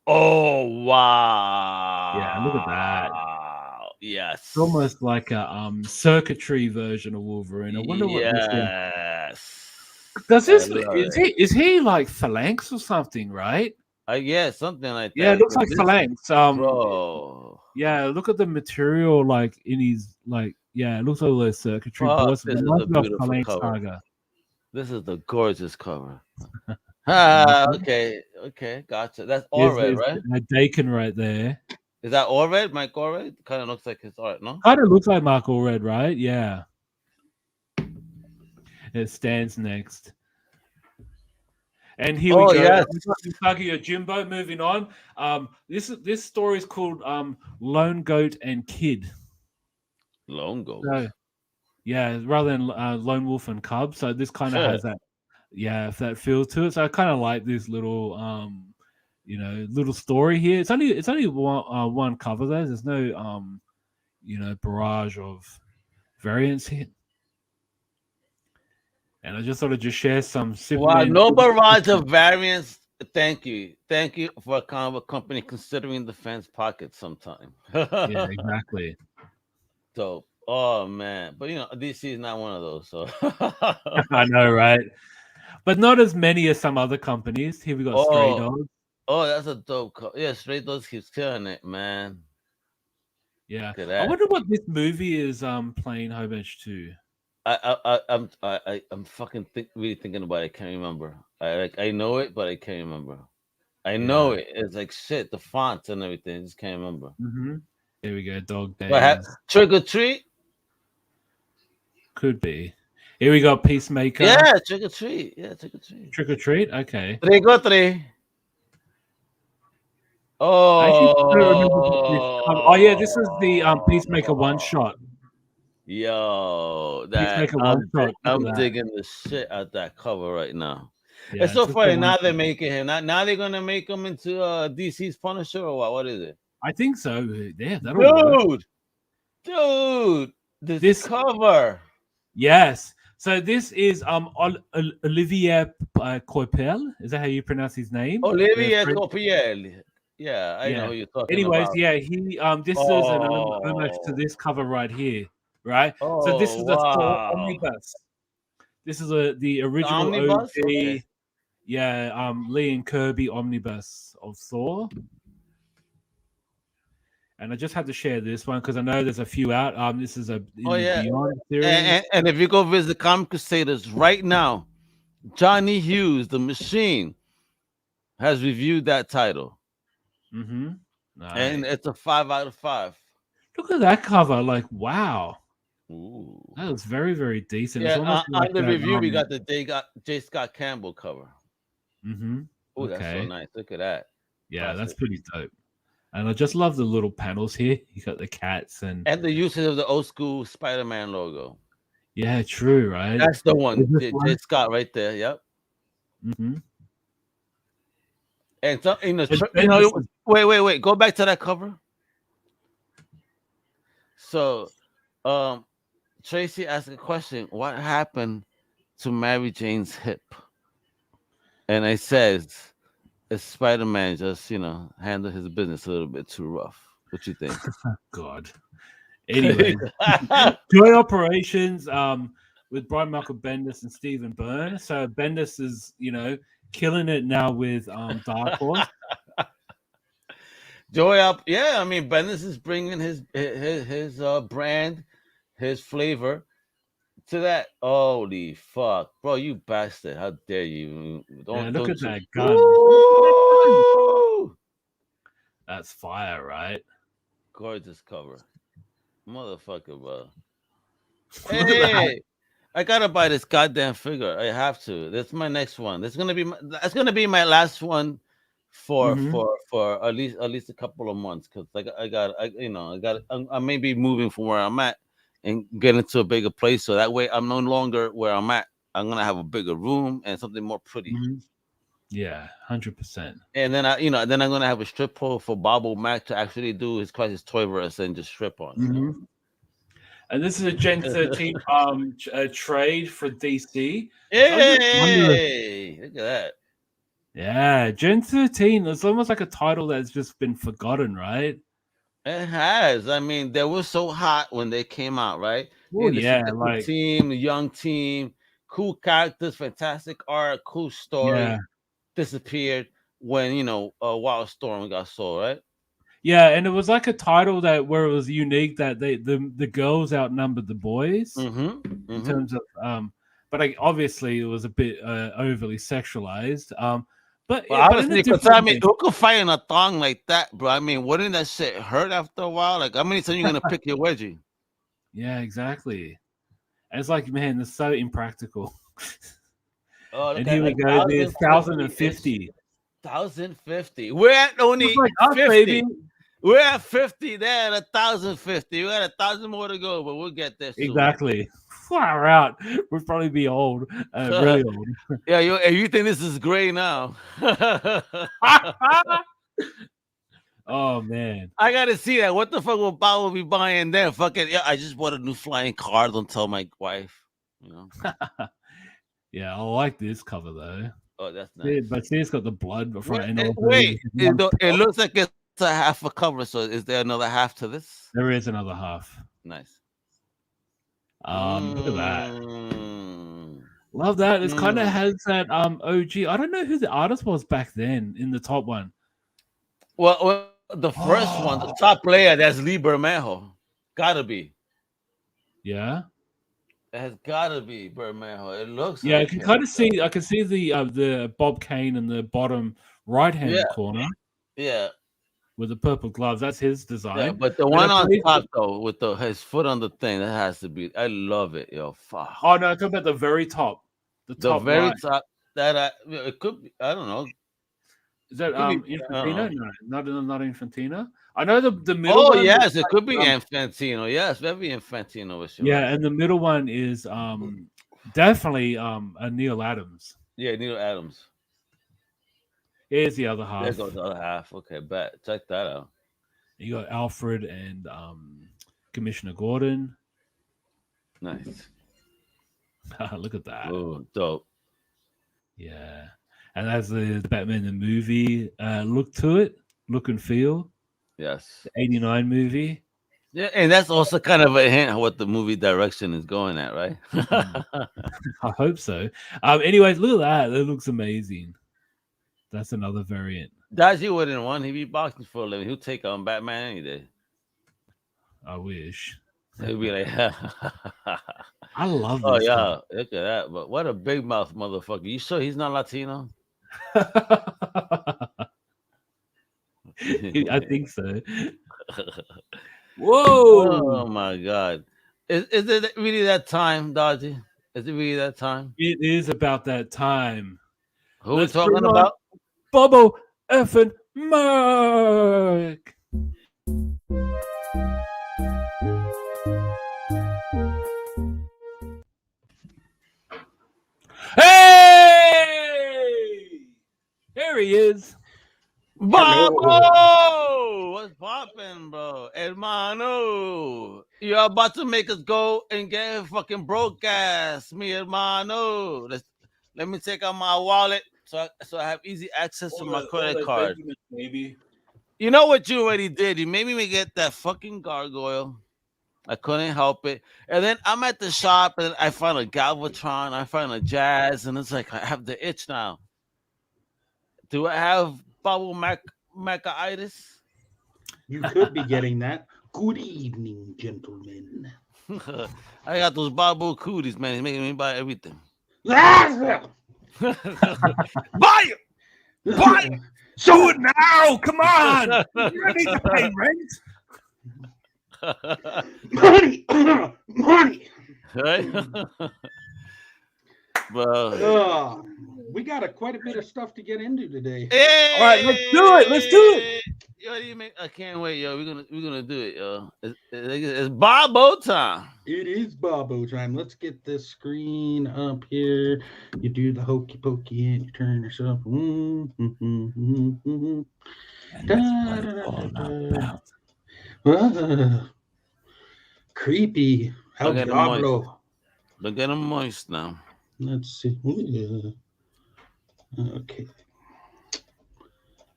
oh Yeah, look at that. wow, It's yes, almost like a circuitry version of Wolverine. I wonder what this is. yes, Does I this love it. is he like phalanx or something, right? I guess something like Yeah, it that. looks 'Cause like this, phalanx. bro, Yeah, look at the material like in his like yeah, it looks like all those circuitry fuck, boards. It this is a reminds me of beautiful Phalanx cover. Saga. This is the gorgeous cover. Mhm. Okay, gotcha. That's all red, There's right? Dakin right there. Is that all red? Mike all red? Kind of looks like his art, no? Kind of looks like Mark Allred, right? Yeah. It stands next. And here we Oh go. yes, Misaki Yojimbo, moving on. This story is called Lone Goat and Kid. lone goat. So yeah, rather than Lone Wolf and Cub. So this kind of has that that feel to it. So I kind of like this little little story here. It's only one cover though. There's no barrage of variants here. And I just thought I'd just share some Wow, Superman. no barrage of variants. Thank you for a comic company considering the fans' pockets sometime. Yeah, exactly. Dope. Oh man, but DC is not one of those. So, I know, right? But not as many as some other companies. Here we got Stray oh, Dogs. that's a dope. Yeah, Straight Dogs keeps killing it, man. Yeah, Look at I that. wonder what this movie is playing homage to. I'm fucking really thinking about it. I can't remember. I know it, but I can't remember. I know it. It's like shit. The fonts and everything. I just can't remember. Here we go. Dog Days. Trick or Treat. Could be. Here we go. Peacemaker. Yeah, Trick or Treat. Yeah, Trick or Treat. Trick or Treat. Okay. Trick or Treat. Oh. Oh yeah, this is the Peacemaker one shot. Yo, I'm digging the shit out that cover right now. Yeah, it's so funny. Now they're making him. Now they're gonna make him into DC's Punisher or what? What is it? I think so. Yeah, that'll work. Dude, this cover. Yes. So this is Olivier Coipel. Is that how you pronounce his name? Olivier Coipel. Yeah, I know who you're talking about. Yeah, he this is an homage to this cover right here, right? So this is the Thor Omnibus. This is the original OG, Lee and Kirby Omnibus of Thor. And I just had to share this one because I know there's a few out. This is a Beyond series. And if you go visit Comic Crusaders right now, Johnny Hughes, the Machine, has reviewed that title. Nice. And it's a 5 out of 5. Look at that cover! Like, wow, ooh, that was very, very decent. Yeah, on the review we got the J. Scott Campbell cover. Oh, that's so nice. Look at that. Yeah, that's pretty dope. And I just love the little panels here. You got the cats and the usage of the old school Spider-Man logo. Yeah, true, right? That's the one. J. Scott right there. Yep. And so, wait. Go back to that cover. So, Tracy asked a question. What happened to Mary Jane's hip? And I says, "Is Spider-Man just handled his business a little bit too rough?" What you think? God. Anyway, Joy Operations with Brian Michael Bendis and Stephen Byrne. So Bendis is killing it now with Dark Horse. Joy up, yeah. I mean, Bendis is bringing his brand, his flavor to that. Holy fuck, bro! You bastard! How dare you? Look at that gun. Woo! That's fire, right? Gorgeous cover, motherfucker, bro. Hey, I gotta buy this goddamn figure. I have to. That's my next one. That's gonna be my last one for at least a couple of months, because I may be moving from where I'm at and getting to a bigger place, so that way I'm no longer where I'm at. I'm gonna have a bigger room and something more pretty. Yeah, 100%. And then I'm gonna have a strip pole for Bobo Mac to actually do his Crisis Toyverse and just strip on. And this is a Gen 13 trade for DC. Hey, look at that. Yeah, Gen 13. It's almost like a title that's just been forgotten, right? It has. I mean, they were so hot when they came out, right? Oh, yeah, like the young team, cool characters, fantastic art, cool story. Yeah. Disappeared when Wildstorm got sold, right? Yeah, and it was like a title where it was unique that the girls outnumbered the boys in terms of but obviously it was a bit overly sexualized. But honestly, who could fight in a thong like that, bro? I mean, wouldn't that shit hurt after a while? Like, how many times are you gonna pick your wedgie? Yeah, exactly. And it's like, man, it's so impractical. Oh, and here we go. There's 1,050. 1,050. We're at only 50. Baby. We're at 50. They're at 1,050. We got 1,000 more to go, but we'll get there soon. Exactly. Far out. We'll probably be old, really old. Yeah, you think this is gray now? Oh man, I gotta see that. What the fuck will Bob be buying then? Fucking yeah, I just bought a new flying car. Don't tell my wife. Yeah, I like this cover though. Oh, that's nice. But see, it's got the blood before. Wait, it looks like it's a half a cover. So is there another half to this? There is another half. Nice. Look at that. Love that. It kind of has that OG. I don't know who the artist was back then in the top one. Well, the first one, the top player, that's Lee Bermejo. Gotta be. Yeah. It has gotta be Birdman. It looks Yeah, I like can him. kind of see. I can see the Bob Kane in the bottom right Yeah, hand corner yeah, with the purple gloves. That's his yeah. design. But the And one it on plays top though, with his foot on the thing, that has to be. I love it, yo. Fuck. oh no, I'm talking about the very top, the The top very right. top. It could be. I don't know. Is that Could be. I don't Infantina? know. No, not Infantina. I know the middle Oh one. yes, it could be Um, Infantino. Yes, very Infantino. Is you're yeah, right. and the middle one is definitely a Neil Adams. Yeah, Neil Adams. Here's the other There half. goes the other half. Okay, bet. Check that out. You got Alfred and Commissioner Gordon. Nice. Look at that. Oh, dope. Yeah. And that's the Batman the movie look and feel. Yes. The 89 movie. Yeah, and that's also kind of a hint of what the movie direction is going at, right? I hope so. Anyways, look at that. That looks amazing. That's another variant. Dodgy wouldn't want. He be boxing for a living. He'll take on Batman any day. I wish. He'll be like, I love oh this yeah, guy. look at that. But what a big mouth motherfucker. You sure he's not Latino? I think so. Oh Whoa! my god. Is it really that time, Dodgy? Is it really that time? It is about that time. Who we Let's talking bring on about? Bobo effing Mark. Hey! There he is. Bobo! What's poppin', bro? Hermano! You're about to make us go and get fucking broke ass, me hermano. Let me take out my wallet so I have easy access to my credit card. Maybe. You know what you already did? You made me get that fucking gargoyle. I couldn't help it. And then I'm at the shop and I find a Galvatron, I find a Jazz, and it's like I have the itch now. Do I have bubble macaitis? You could be getting that. Good evening, gentlemen. I got those Babu cooties, man. He's making me buy everything. Buy Buy it! Buy it! Do it now! Come on! You need to pay rent. money! Right? Bro. We got quite a bit of stuff to get into today. Hey! All right, let's do it. Let's do it. Yo, I can't wait, yo. We're gonna do it, yo. It's Bobo time. It is Bobo time. Let's get this screen up here. You do the hokey pokey and you turn yourself. Creepy. How Diablo. Don't get them moist now. Let's see. Okay.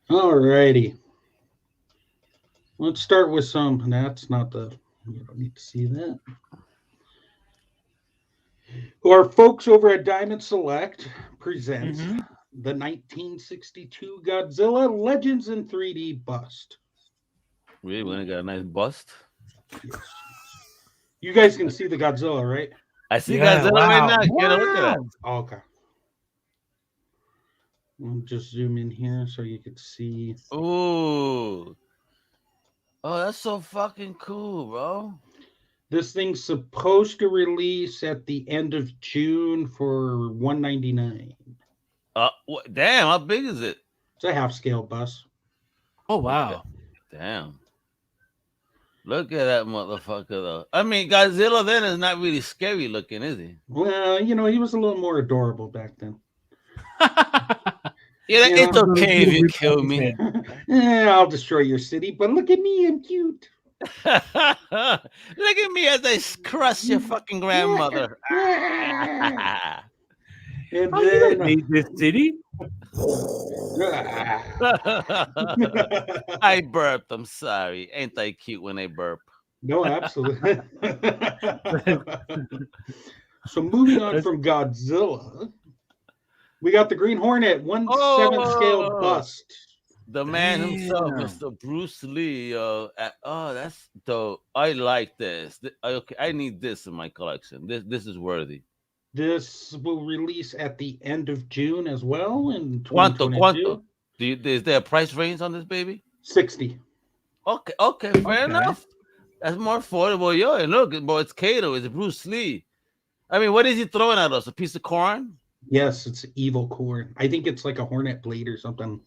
Alrighty. Let's start with some. That's not the. You don't need to see that. Our folks over at Diamond Select presents the 1962 Godzilla Legends in 3D bust. Really, when it got a nice bust. Yes. You guys can see the Godzilla, right? I see Godzilla right now. Get a look at that. Oh, okay. I'll just zoom in here so you can see. Ooh. Oh, that's so fucking cool, bro. This thing's supposed to release at the end of June for $199. Damn, how big is it? It's a half-scale bus. Oh, wow. Damn. Look at that motherfucker, though. I mean, Godzilla then is not really scary looking, is he? Well, you know, he was a little more adorable back then. Yeah, it's okay if you kill me. I'll destroy your city, but look at me, I'm cute. Look at me as I crush your fucking grandmother. And you don't need this city. I burped. I'm sorry. Ain't I cute when I burp? No, absolutely. So moving on from Godzilla, we got the Green Hornet 1/7 scale bust. The man himself, Damn. Mr. Bruce Lee. That's dope. I like this. Okay, I need this in my collection. This is worthy. This will release at the end of June as well in Quanto? 2022. Is there a price range on this baby? 60. Okay, fair enough. That's more affordable. Yo, and look, boy, it's Kato. It's Bruce Lee. I mean, what is he throwing at us? A piece of corn? Yes, it's evil corn. I think it's like a hornet blade or something.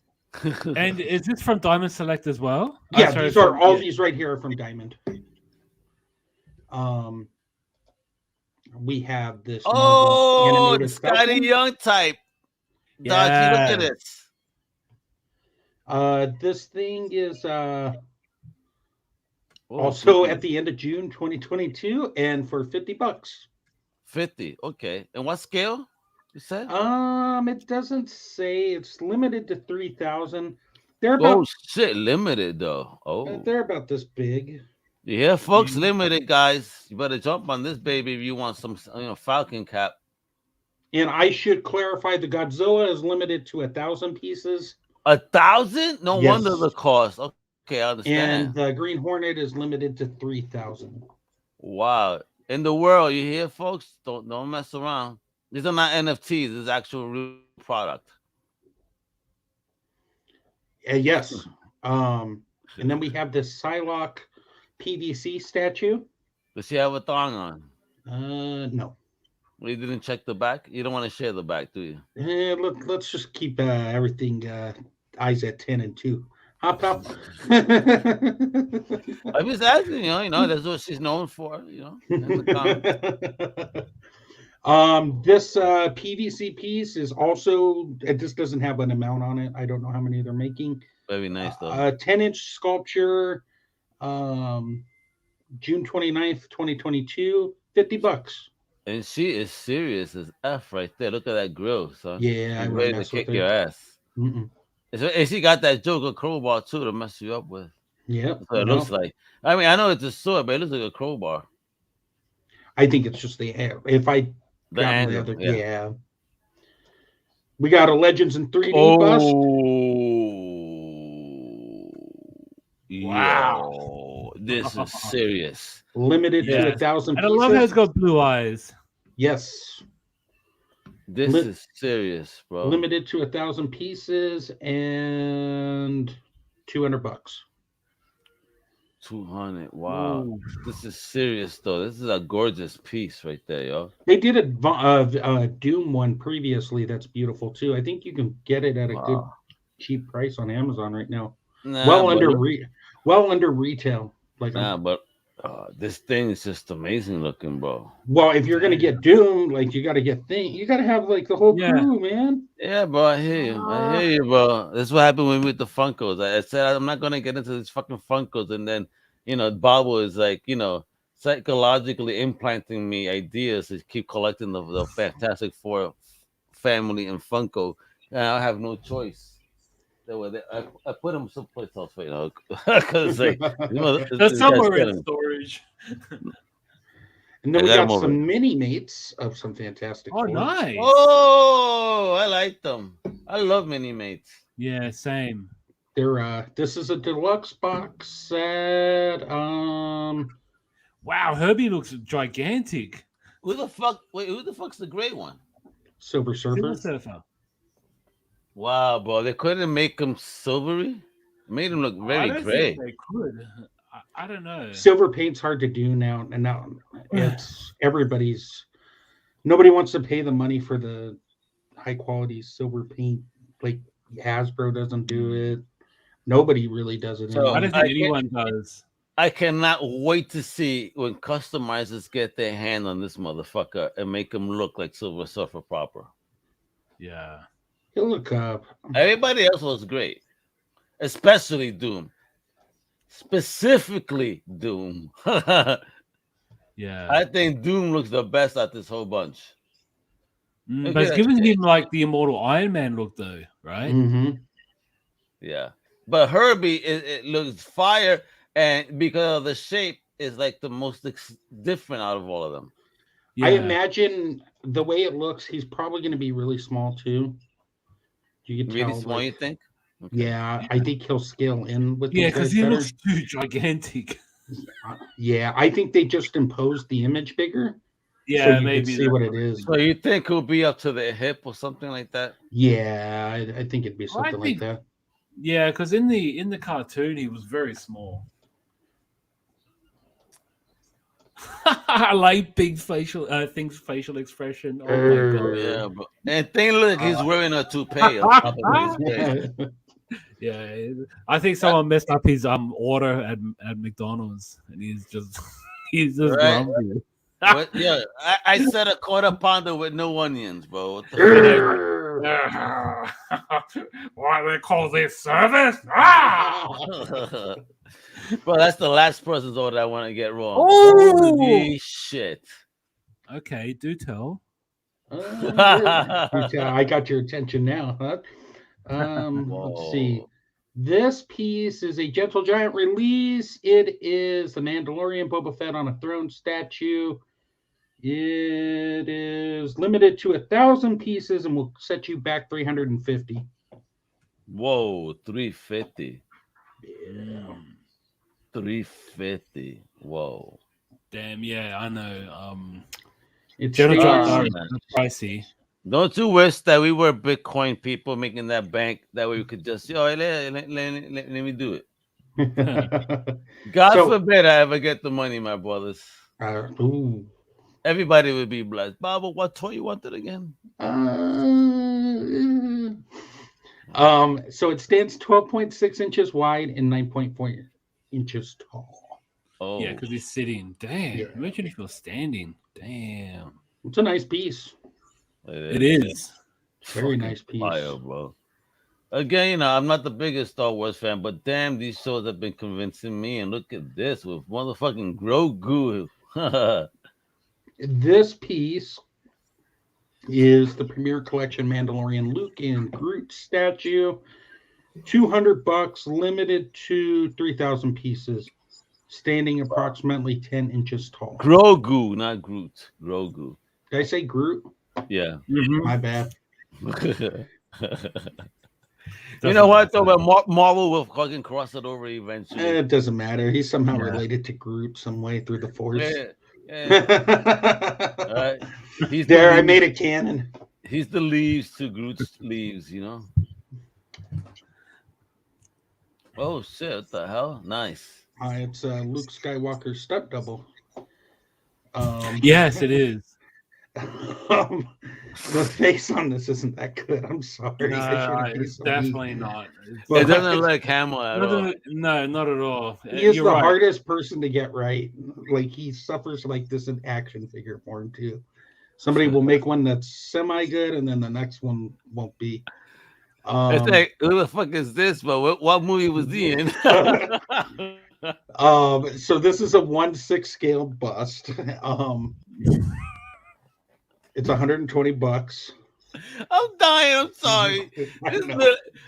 And is this from Diamond Select as well? Yeah, these are all these right here are from Diamond. We have this. Oh, the Scotty Young type. Dodgy, look at this. This thing is also at the end of June 2022 and for $50. 50, okay. And what scale you said? It doesn't say. It's limited to 3,000. They're about limited though. They're about this big. Yeah, folks, limited, guys. You better jump on this baby if you want some Falcon cap. And I should clarify, the Godzilla is limited to 1,000 pieces. 1,000? No wonder the cost. Okay, I understand. And the Green Hornet is limited to 3,000. Wow. In the world, you hear, folks? Don't mess around. These are not NFTs. This is actual real product. Yes. And then we have this Psylocke Pvc statue. Does she have a thong on? No. Well, you didn't check the back? You don't want to share the back, do you? Let's just keep everything eyes at 10 and 2. Hop, hop. I'm just asking, that's what she's known for, This PVC piece is also, this doesn't have an amount on it. I don't know how many they're making. Very nice, though. 10-inch sculpture, June 29th, 2022, $50. And she is serious as F right there. Look at that grill, son. Yeah, I'm ready to kick your ass. And she got that Joker crowbar too to mess you up with. Yeah, so it looks like. I mean, I know it's a sword, but it looks like a crowbar. I think it's just the air. If I the angle, yeah. We got a Legends in 3D bust. Wow, this is serious. Limited to 1,000 pieces. And I love how it's got blue eyes. Yes. This is serious, bro. Limited to 1,000 pieces and $200. 200. Wow. Ooh. This is serious, though. This is a gorgeous piece right there, yo. They did a Doom one previously. That's beautiful too. I think you can get it at a good cheap price on Amazon right now. Well under retail. But this thing is just amazing looking, bro. Well, if you're gonna get Doom, you gotta have the whole crew, man. Yeah, bro. I hear you, bro. This is what happened with the Funkos. I said I'm not gonna get into these fucking Funkos, and then Bobble is psychologically implanting me ideas to keep collecting the Fantastic Four family and Funko, and I have no choice. I put them someplace else, because that's somewhere in storage. And then we got some mini mates of some Fantastic Four. Nice. Oh, I like them. I love mini mates. Yeah, same. They're this is a deluxe box set. Wow, Herbie looks gigantic. Who the fuck's the gray one? Silver Surfer. Wow, bro! They couldn't make him silvery. Made him look very gray. They could. I don't know. Silver paint's hard to do now, and now it's nobody wants to pay the money for the high quality silver paint. Like Hasbro doesn't do it. Nobody really does it. I don't think anyone does. I cannot wait to see when customizers get their hand on this motherfucker and make him look like Silver Surfer proper. Yeah. He'll look up. Everybody else was great, especially Doom. Specifically Doom. Yeah. I think Doom looks the best at this whole bunch. But it's giving him the immortal Iron Man look, though, right? Mm-hmm. Yeah. But Herbie, it looks fire, and because of the shape, is the most different out of all of them. Yeah. I imagine the way it looks, he's probably going to be really small too. You can really tell, small, you think? Okay. Yeah, I think he'll scale in with Yeah, these because guys he better. looks too gigantic. Yeah, I think they just imposed the image bigger. Yeah, so you maybe can see what it is. So you think he'll be up to the hip or something like that? Yeah, I think it'd be Well, I something like think- that. Yeah, because in the cartoon he was very small. I like big facial things, facial expression. Oh my god! Yeah, but and thing look, he's wearing a toupee on top of his face. Yeah, I think someone messed up his order at McDonald's, and he's just Right. grumpy. What? Yeah, I said a quarter pounder with no onions, bro. What the Why they call this service? Ah! fuck? Bro, that's the last person's order I want to get wrong. Oh! Holy shit! Okay, do tell. I got your attention now, huh? Let's see. Whoa. This piece is a Gentle Giant release. It is the Mandalorian Boba Fett on a throne statue. It is limited to 1,000 pieces and will set you back 350. Whoa, 350. Yeah. 350. Whoa. Damn, yeah, I know. It's General stays- Giant are pricey. Don't you wish that we were Bitcoin people making that bank? That way we could just, let me do it. God So- forbid I ever get the money, my brothers. ooh. Everybody would be blessed. Baba, what toy you wanted again? So it stands 12.6 inches wide and 9.4 inches tall. Oh, Yeah, because he's sitting. Damn. Yeah. Imagine if he was standing. Damn. It's a nice piece. It is. Very Fucking nice piece. fire, bro. Again, I'm not the biggest Star Wars fan, but damn, these shows have been convincing me. And look at this with motherfucking Grogu. This piece is the Premier Collection Mandalorian Luke and Groot statue. $200, limited to 3,000 pieces, standing approximately 10 inches tall. Grogu, not Groot. Grogu. Did I say Groot? Yeah. My bad. You know what though? But Marvel will fucking cross it over eventually. It doesn't matter. He's somehow Yeah. related to Groot some way through the Force. Right? He's There, the I made leaves- a canon. He's the leaves to Groot's leaves, you know. Oh shit! What the hell? Nice. It's Luke Skywalker stunt double. Yes, it is. The face on this isn't that good. I'm sorry. They No, shouldn't be it's so definitely mean. not. Well, It doesn't look Hamill at all. No, not at all. He is You're the right. hardest person to get right. Like he suffers like this in action figure form too. Somebody will make one that's semi good, and then the next one won't be. It's like, who the fuck is this? But what movie was he in? So this is a 1/6 scale bust. It's $120. I'm dying. I'm sorry.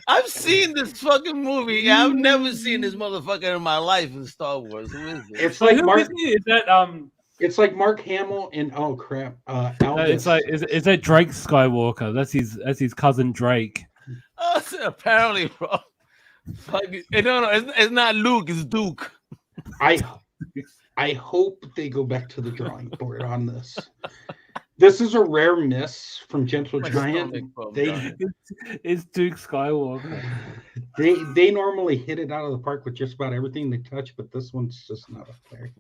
I've seen this fucking movie. Yeah, I've never seen this motherfucker in my life in Star Wars. Who is this? It's So like who Mark. is he? Is that It's like Mark Hamill and oh crap, Elvis. it's like is that Drake Skywalker? That's his cousin Drake. Oh, so apparently, bro. Fucking, no, it's not Luke. It's Duke. I hope they go back to the drawing board on this. This is a rare miss from Gentle My Giant. stomach, bro, They God. It's Duke Skywalker. they normally hit it out of the park with just about everything they touch, but this one's just not up there.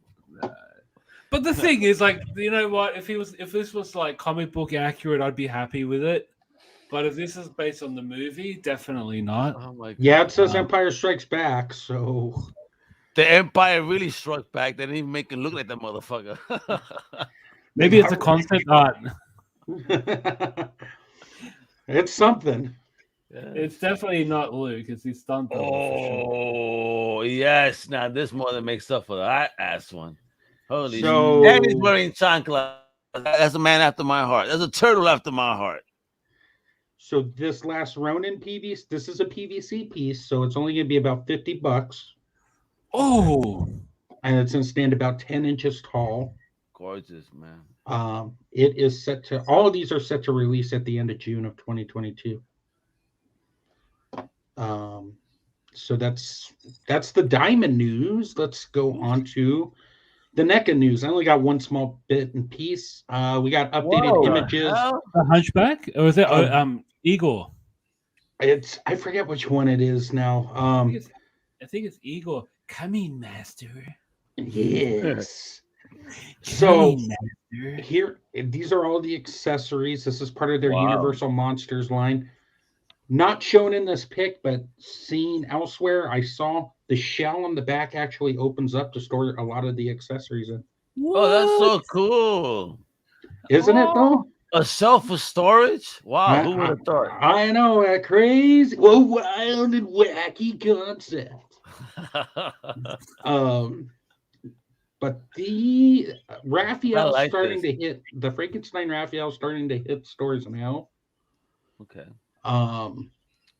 But the thing is, like, you know what? If this was like comic book accurate, I'd be happy with it. But if this is based on the movie, definitely not. Oh my God. Yeah, it says Empire Strikes Back, so The Empire really struck back. They didn't even make it look like that motherfucker. Maybe it's a concept art. it's something. It's definitely not Luke. It's his stunt double. For sure. Oh yes! Now this more than makes up for that ass one. Holy So- shit! And he's wearing chancla. That's a man after my heart. That's a turtle after my heart. So this last Ronin PVC, this is a PVC piece, so it's only going to be about $50, Oh, and it's going to stand about 10 inches tall. Gorgeous, man. It is set to, all of these are set to release at the end of June of 2022. So that's the Diamond news. Let's go on to the NECA news. I only got one small bit and piece. We got updated images. The Hunchback, or is it Igor? I forget which one it is now. I think it's Igor. Come in, master. Yes. So here, these are all the accessories. This is part of their Universal Monsters line. Not shown in this pic, but seen elsewhere. I saw the shell on the back actually opens up to store a lot of the accessories in. What? Oh, that's so cool. Isn't it, though? A shelf for storage? Wow, who would have thought? I know, that crazy, wild and wacky concept. But the Raphael starting to hit, the Frankenstein Raphael starting to hit stores now. Okay.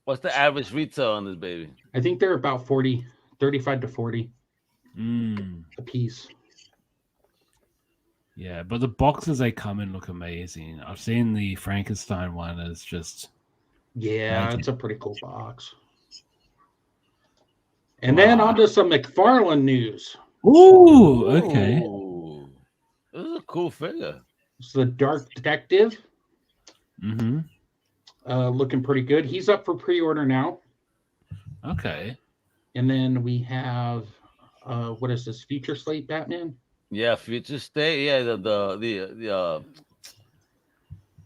What's the average retail on this baby? I think they're about 35 to 40 a piece. Yeah, but the boxes they come in look amazing. I've seen the Frankenstein one. It's just it's a pretty cool box. And then on to some McFarlane news. Ooh, okay. This is a cool figure. It's the Dark Detective. Mm-hmm. Looking pretty good. He's up for pre-order now. Okay. And then we have what is this? Future Slate Batman? Yeah, Future State. Yeah, the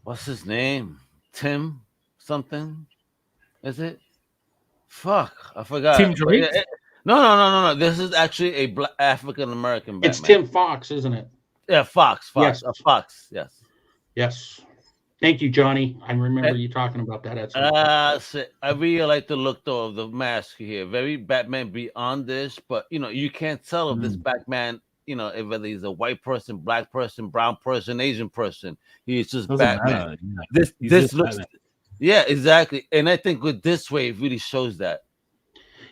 what's his name? Tim something? Is it? Fuck, I forgot. Tim Drake? No. This is actually a Black African American Batman. It's Tim Fox, isn't it? Yeah, Fox. Yes. Fox. Yes. Yes. Thank you, Johnny. I remember you talking about that. I really like the look though of the mask here. Very Batman Beyond this, but you can't tell if this Batman, if whether he's a white person, black person, brown person, Asian person. He's just Batman. Yeah. This looks Batman. Yeah, exactly. And I think with this way, it really shows that.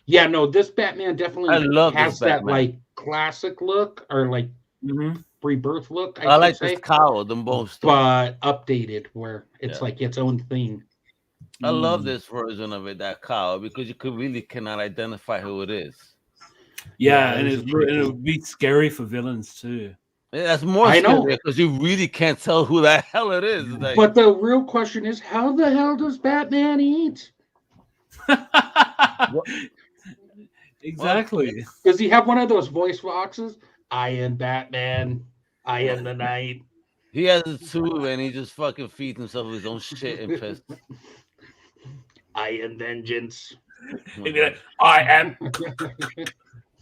Yeah, no, this Batman definitely has that like classic look or like rebirth look. I like this cowl the most, but updated where it's like its own thing. I love this version of it, that cowl, because you really cannot identify who it is. Yeah, and it would be scary for villains too. Yeah, that's more scary because you really can't tell who the hell it is. Like, but the real question is, how the hell does Batman eat? Exactly. Does he have one of those voice boxes? I am Batman. I am the night. He has a tube and he just fucking feeds himself with his own shit and piss. I am vengeance. He'd be like, I am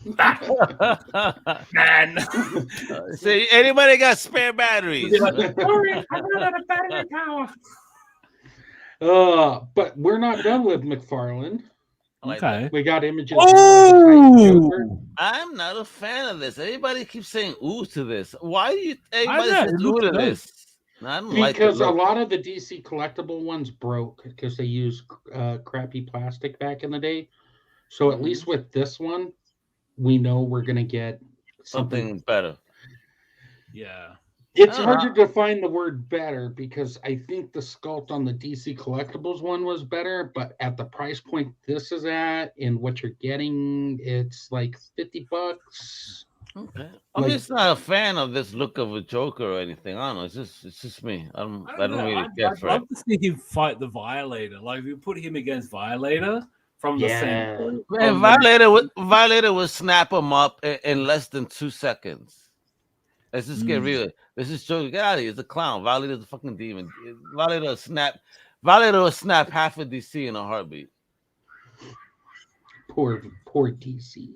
Batman. See, anybody got spare batteries? Sorry, I ran out of battery power. But we're not done with McFarlane. Okay. We got images. Oh! I'm not a fan of this. Everybody keeps saying ooh to this. Why do you everybody says ooh to this? I don't because a lot of the DC collectible ones broke because they used crappy plastic back in the day. So at least with this one, we know we're gonna get something better. Yeah. It's hard to define the word better because I think the sculpt on the DC collectibles one was better, but at the price point this is at and what you're getting, it's like $50. Okay. I'm just not a fan of this look of a Joker or anything. I don't know. It's just me. I don't really care for it. I'd love to see him fight the Violator. Like if you put him against Violator from the same. Man, Violator would snap him up in less than 2 seconds. Let's just get real. This is Joker. Get out of here. It's a clown. Violator's a fucking demon. Violator will snap half of DC in a heartbeat. Poor DC.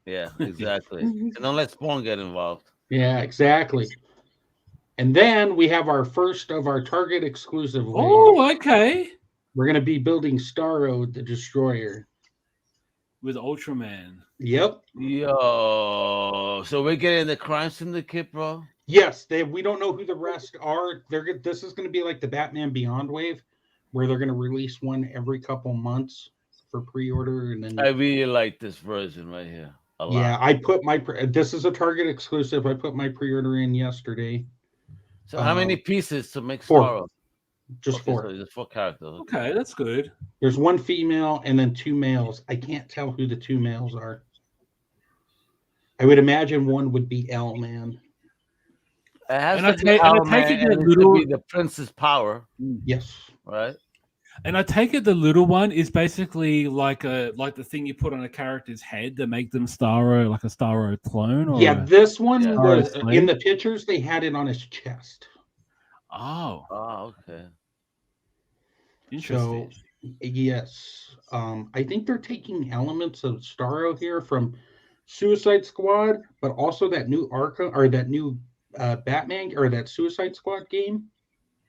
Yeah, exactly. And don't let Spawn get involved. Yeah, exactly. And then we have our first of our Target exclusive wave. Oh, okay. We're going to be building Starro the Destroyer. With Ultraman. Yep. Yo. So we're getting the Crime Syndicate, bro? Yes. We don't know who the rest are. This is going to be like the Batman Beyond wave, where they're going to release one every couple months for pre-order. And then I really like this version right here. A lot. Yeah, I put this is a Target exclusive. I put my pre-order in yesterday. So how many pieces to make 4? Starro? Just Okay, 4. so just 4 characters. Okay, that's good. There's 1 female and then 2 males. I can't tell who the 2 males are. I would imagine one would be L-Man. It has And to I be take- and I Owlman, take it and that it's little- to be the Prince's power, Yes. right? And I take it the little one is basically like the thing you put on a character's head to make them Starro, like a Starro clone. Or Yeah, this one Yeah. was Alright, in the pictures. They had it on his chest. Oh, Oh, okay. interesting. So, yes, I think they're taking elements of Starro here from Suicide Squad, but also that new Arkham or that new Batman or that Suicide Squad game.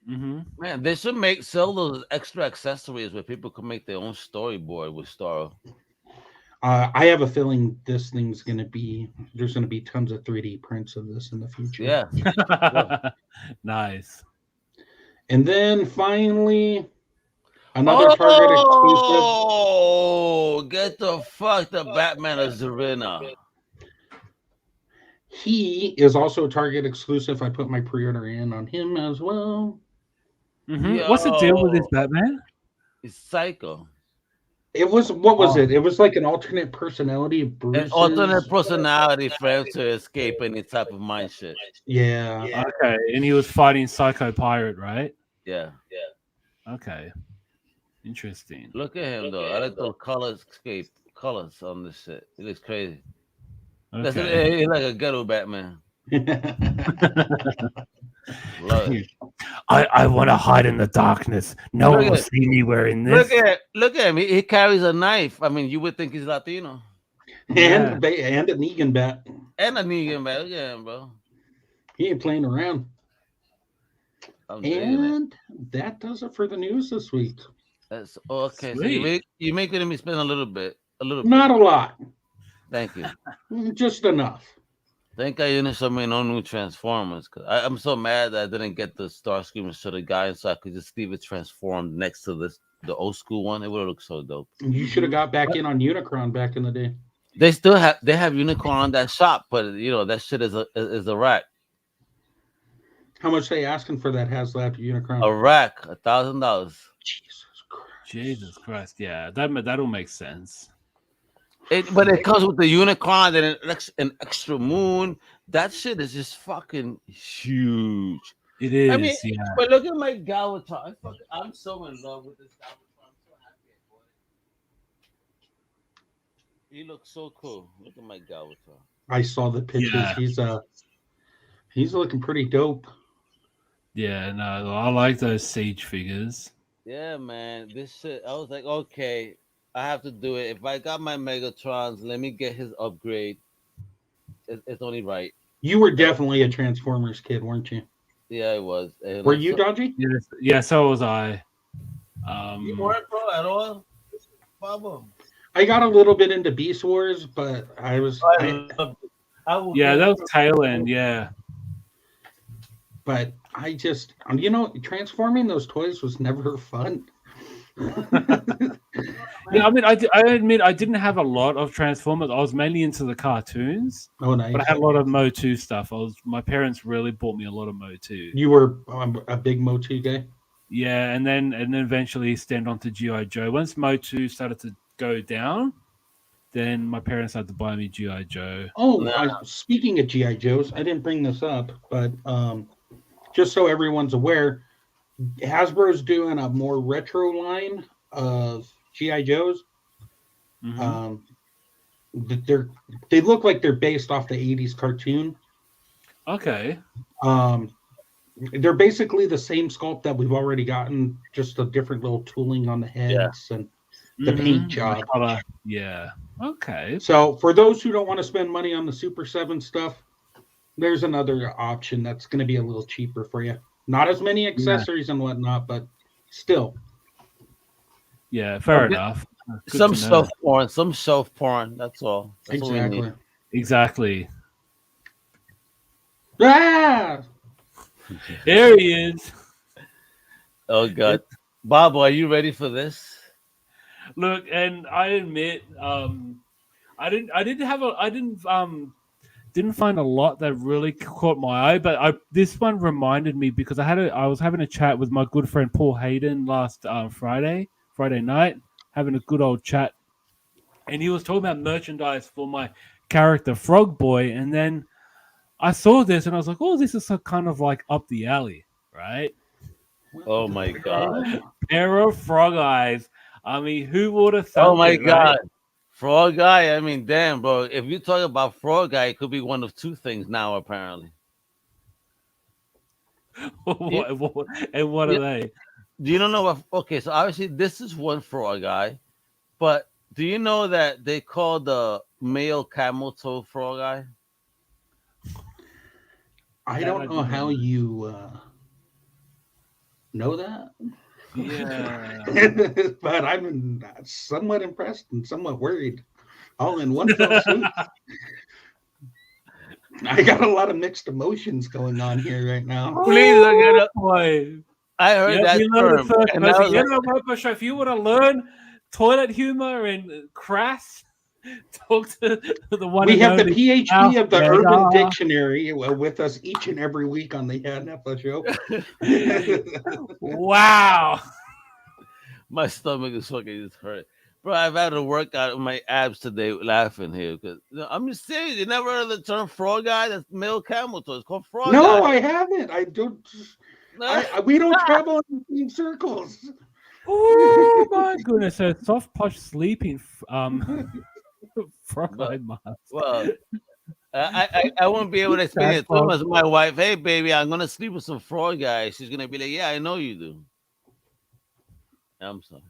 Mm-hmm. Man, they should sell those extra accessories where people can make their own storyboard with Starro. I have a feeling this thing's there's going to be tons of 3D prints of this in the future. Yeah. Nice. And then finally, another Target exclusive. Oh, get the fuck the Batman of Zarina. He is also a Target exclusive. I put my pre-order in on him as well. Mm-hmm. What's the deal with this Batman? It's Psycho. It was what was it? It was like an alternate personality of An Bruce's. alternate personality for him to escape any type of mind shit. Yeah. Okay, and he was fighting Psycho Pirate, right? Yeah. Okay, interesting. Look at him though. I like those colors on this shit. It looks crazy. Okay. He's like a ghetto Batman. Love it. I want to hide in the darkness. No Look one will at- see me wearing this. Look at him. He carries a knife. I mean, you would think he's Latino. and a Negan bat. And a Negan man. Look at him, bro. He ain't playing around. I'm digging it. And that does it for the news this week. That's okay. So Sweet. you making me spend a little bit. Not a lot, Thank you. just enough. Thank God you didn't show me no new Transformers. Cause I'm so mad that I didn't get the Starscream and show the guy, so I could just leave it transformed next to the old school one. It would have looked so dope. You should have got back in on Unicron back in the day. They still have Unicorn on that shop, but you know that shit is a rack. How much they asking for that HasLab Unicron? A rack, $1,000. Jesus Christ. Jesus Christ, yeah, that'll make sense. But it comes with the Unicron and an extra moon. That shit is just fucking huge. It is, I mean, yeah. but look at my Galvatron. I'm so in love with this Galvatron. I'm so happy I bought it. He looks so cool. Look at my Galvatron. I saw the pictures. Yeah. He's looking pretty dope. Yeah, no, I like those Siege figures. Yeah, man. This shit, I was like, okay, I have to do it. If I got my Megatrons, let me get his upgrade. It's only right. You were definitely a Transformers kid, weren't you? Yeah, it was. And Were I'm you, so- Dodgy? Yes, yeah, so was I. You weren't, bro, at all? Bubba. I got a little bit into Beast Wars, but I was. Yeah, that was tail end, yeah. But I just, transforming those toys was never fun. Yeah, I mean, I admit I didn't have a lot of Transformers. I was mainly into the cartoons, Oh, nice. but I had a lot of Motu stuff. My parents really bought me a lot of Motu. You were a big Motu guy? Yeah, and then eventually stand on to G.I. Joe. Once Motu started to go down, then my parents had to buy me G.I. Joe. Oh, speaking of G.I. Joes, I didn't bring this up, but just so everyone's aware, Hasbro's doing a more retro line of G.I. Joes. Mhm. They look like they're based off the 80s cartoon. Okay. They're basically the same sculpt that we've already gotten, just a different little tooling on the heads and the paint job. Color. Yeah. Okay. So for those who don't want to spend money on the Super 7 stuff, there's another option that's going to be a little cheaper for you. Not as many accessories and whatnot, but still. Yeah, fair enough. Good Some to know. shelf porn. That's all. That's all we Exactly. need. Exactly. Ah! There he is. Oh God, Bob, are you ready for this? Look, and I admit, I didn't didn't find a lot that really caught my eye, but this one reminded me because I was having a chat with my good friend Paul Hayden last Friday night, having a good old chat, and he was talking about merchandise for my character Frog Boy, and then I saw this and I was like, oh, this is kind of like up the alley, right? Oh my god! Pair of frog eyes. I mean, who would have thought? Oh my god! Right? Frog Guy. I mean, damn, bro. If you talk about Frog Guy, it could be one of two things now. Apparently. What are they? Do you know what? Okay, so obviously this is one Frog Guy, but do you know that they call the male camel toe Frog Guy? I don't know how you know that. Yeah. But I'm somewhat impressed and somewhat worried. All in one fell swoop. I got a lot of mixed emotions going on here right now. Please look it up. Boy. I heard that term. And I was if you want to learn toilet humor and crass, talk to the one. We have the PhD of the Urban Dictionary with us each and every week on the Nepha Show. Wow. My stomach is fucking just hurt. Bro, I've had to work out my abs today laughing here because I'm just saying, you never heard of the term Frog Guy? That's male camel toe. It's called Frog Guy. No, I haven't. I don't. We don't travel in circles. Oh my goodness! A soft plush sleeping frog eye mask. Well, I won't be able to explain it to my wife. Hey, baby, I'm gonna sleep with some Frog Guy. She's gonna be like, yeah, I know you do. I'm sorry.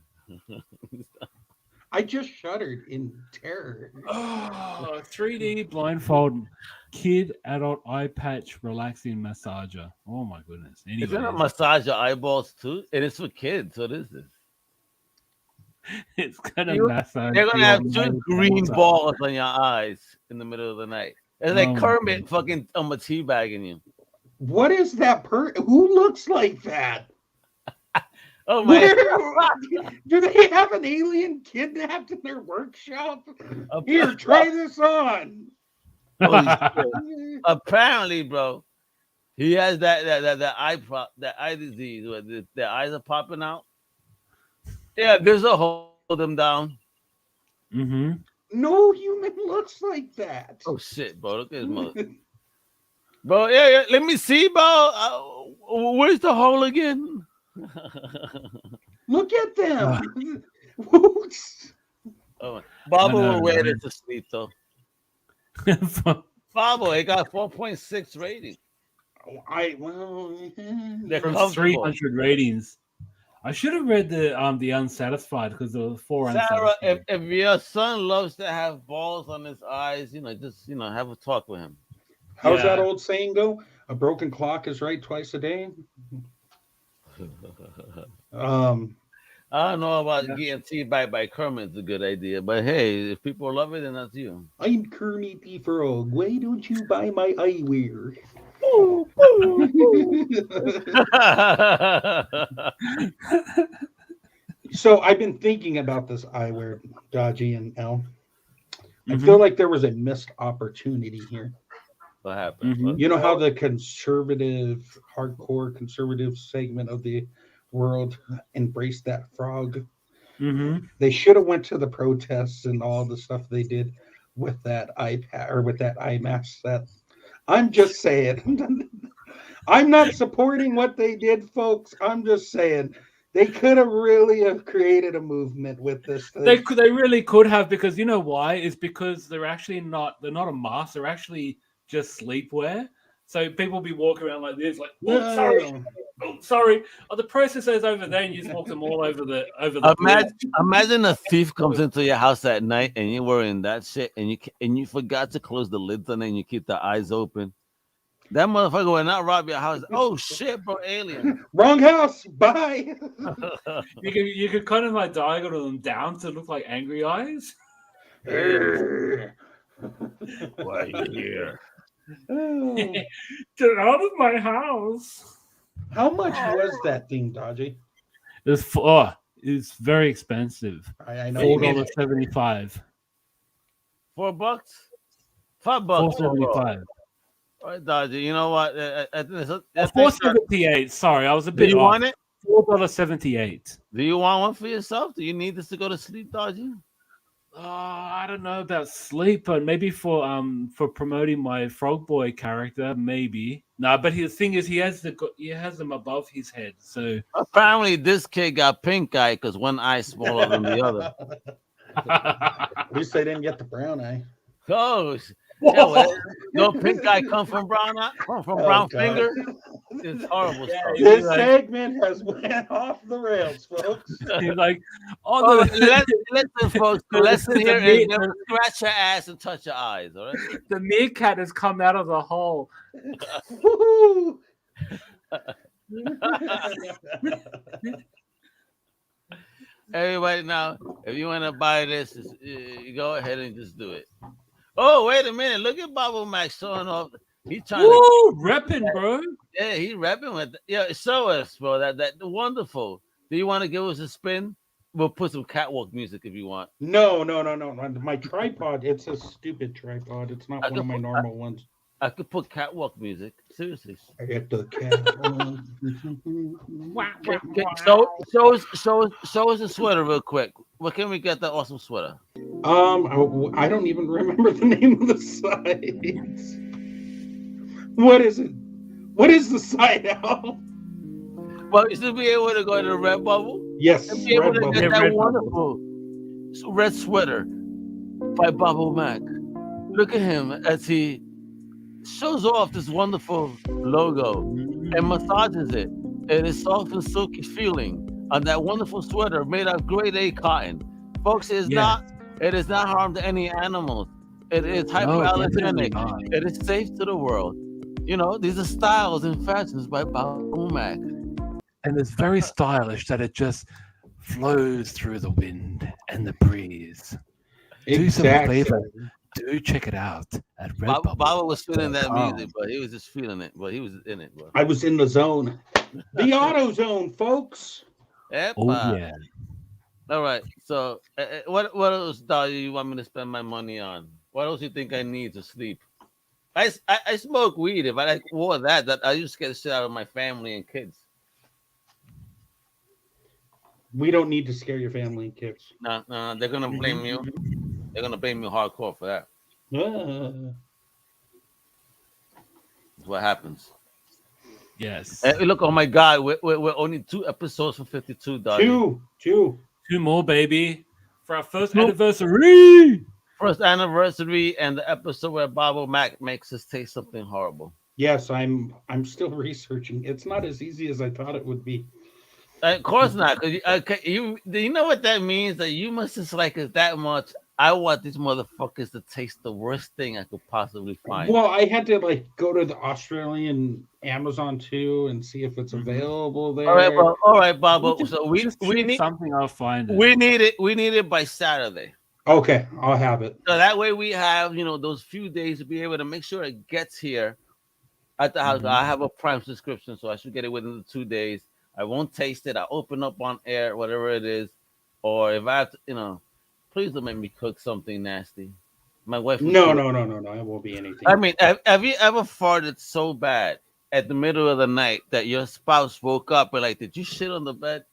I just shuddered in terror. Oh, 3D blindfold kid adult eye patch relaxing massager. Oh my goodness. Anyways. It's gonna massage your eyeballs too, and it's for kids. What is this? It's gonna massage. They're gonna have two green balls on your eyes in the middle of the night. It's like Kermit fucking a teabagging you. What is that who looks like that? Oh my! Do they have an alien kidnapped in their workshop? Here, try this on. Apparently, bro, he has that eye disease where the eyes are popping out. Yeah, there's a hold them down. Mm-hmm. No human looks like that. Oh shit, bro! Look at his mother. Bro, yeah. Let me see, bro. Where's the hole again? Look at them. Bobbo will wear it to sleep though. Bobbo, it got 4.6 rating. From 300 ratings. I should have read the Unsatisfied because there were 4 Sarah, if your son loves to have balls on his eyes, just have a talk with him. How's that old saying go? A broken clock is right twice a day. I don't know about getting teabagged by Kermit. It's a good idea, but hey, if people love it, then that's you. I'm Kermit the Frog. Why don't you buy my eyewear? So I've been thinking about this eyewear, Dodgy and L. I feel like there was a missed opportunity here. What happened? Mm-hmm. You know how the hardcore conservative segment of the world embraced that frog? Mm-hmm. They should have went to the protests and all the stuff they did with that iPad or with that eye mask set. I'm just saying. I'm not supporting what they did, folks. I'm just saying they could have really created a movement with this thing. They really could have, because you know why? It's because they're not a mask. They're actually just sleepwear. So people will be walking around like this, like, sorry. Oh, the process is over there, and you just walk them all over the. Imagine a thief comes into your house at night and you're wearing that shit, and you forgot to close the lids on it, and you keep the eyes open. That motherfucker will not rob your house. Oh shit, bro, alien. Wrong house. Bye. You could kind of like diagonal them down to look like angry eyes. Why are you here? Get out of my house. How much was that thing, Dodgy? It's very expensive. I know. $4.75. $4? $5. $4.75. All right, Dodgy. You know what? I think $4.78. Sorry, I was a bit. Do you want it? $4.78. Do you want one for yourself? Do you need this to go to sleep, Dodgy? I don't know about sleep, but maybe for promoting my Frog Boy character, maybe. No, but the thing is, he has them above his head. So apparently, this kid got pink eye because one eye smaller than the other. At least they didn't get the brown eye. Oh, yeah, well, no pink eye come from brown eye, come from brown finger. It's horrible stuff. This segment has went off the rails, folks. He's like, listen, folks. The lesson here is never scratch your ass and touch your eyes. All right. The meerkat has come out of the hole. Everybody, now, if you want to buy this, you go ahead and just do it. Oh, wait a minute! Look at Bubble Max showing off. He's trying to repping, bro. Yeah, he's repping with. Yeah, show us, bro. That wonderful. Do you want to give us a spin? We'll put some catwalk music if you want. No. My tripod. It's a stupid tripod. It's not one of my normal ones. I could put catwalk music. Seriously. I get the catwalk. Show us a sweater real quick. Where can we get that awesome sweater? I don't even remember the name of the site. What is it? What is the site now? Well, you should be able to go to the Redbubble. Yes, and be able to get that wonderful red sweater by Bubble Mac. Look at him as he shows off this wonderful logo and massages it. It is soft and silky feeling on that wonderful sweater made of grade A cotton. Folks, it is not harm to any animals. It is hypoallergenic. It is safe to the world. You know, these are styles and fashions by Bubble Mac. And it's very stylish that it just flows through the wind and the breeze. Exactly. Do check it out at Redbubble. Baba was feeling that music, but he was just feeling it. But he was in it, bro. I was in the zone. The auto zone, folks. Epa. Oh, yeah. All right. So, what else, Dodgy, you want me to spend my money on? What else you think I need to sleep? I smoke weed. If I wore that I just get shit out of my family and kids. We don't need to scare your family and kids. No, they're gonna blame you. They're gonna blame you hardcore for that. That's what happens. Yes. Hey, look, oh my God, we're only 2 episodes from 52, Dodgy. Two more, baby, for our first anniversary. First anniversary, and the episode where Bubble Mac makes us taste something horrible. Yes, I'm still researching. It's not as easy as I thought it would be. Of course not. Cause you know what that means? That you must dislike us that much. I want these motherfuckers to taste the worst thing I could possibly find. Well, I had to go to the Australian Amazon too and see if it's available there. All right, Bob. So we need something. I'll find it. We need it by Saturday. Okay, I'll have it. So that way we have those few days to be able to make sure it gets here at the house. I have a Prime subscription, so I should get it within the 2 days. I won't taste it. I open up on air, whatever it is, or if I have to, please don't make me cook something nasty. My wife. No. It won't be anything. I mean, have you ever farted so bad at the middle of the night that your spouse woke up and like, did you shit on the bed?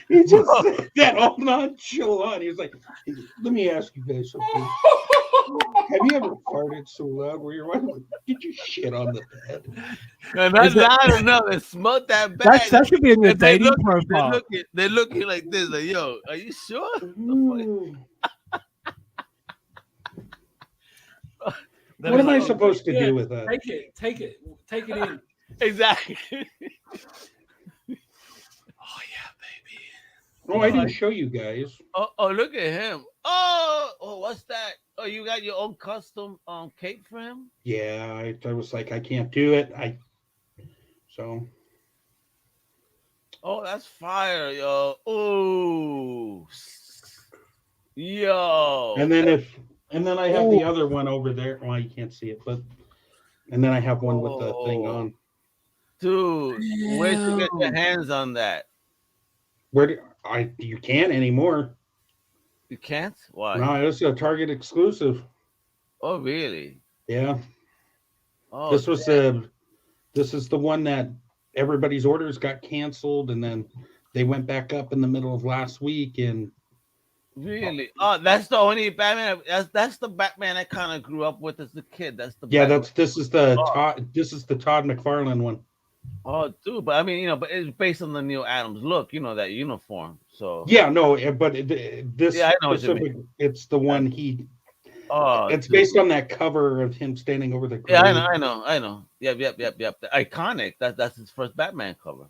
He just said that all nonchalant. He was like, let me ask you guys something. Have you ever farted so loud where your wife like, did you shit on the bed? And that's not enough. It smelled that bad. That should be in your dating profile. They're looking like this, like, yo, are you sure? What am I supposed to do with that? Take it in. Exactly. Oh, I didn't show you guys. Oh, look at him. Oh, what's that? Oh, you got your own custom cape for him? Yeah, I was like, I can't do it. Oh, that's fire, yo. Oh, yo. And then I have the other one over there. Well, you can't see it, and then I have one with the thing on. Dude, where'd you get your hands on that? You can't anymore. You can't? Why? No, it's a Target exclusive. Oh, really? Yeah. Oh, This was this is the one that everybody's orders got canceled, and then they went back up in the middle of last week. And really? Oh, that's the only Batman. That's the Batman I kind of grew up with as a kid. That's the yeah, Batman. this is the Todd McFarlane one. Oh, dude, but I mean, but it's based on the Neil Adams look, that uniform. So Yeah, no, but this I know what you mean. It's the one he. Oh, it's based on that cover of him standing over the grave. Yeah, I know. Yep. The iconic. That's his first Batman cover.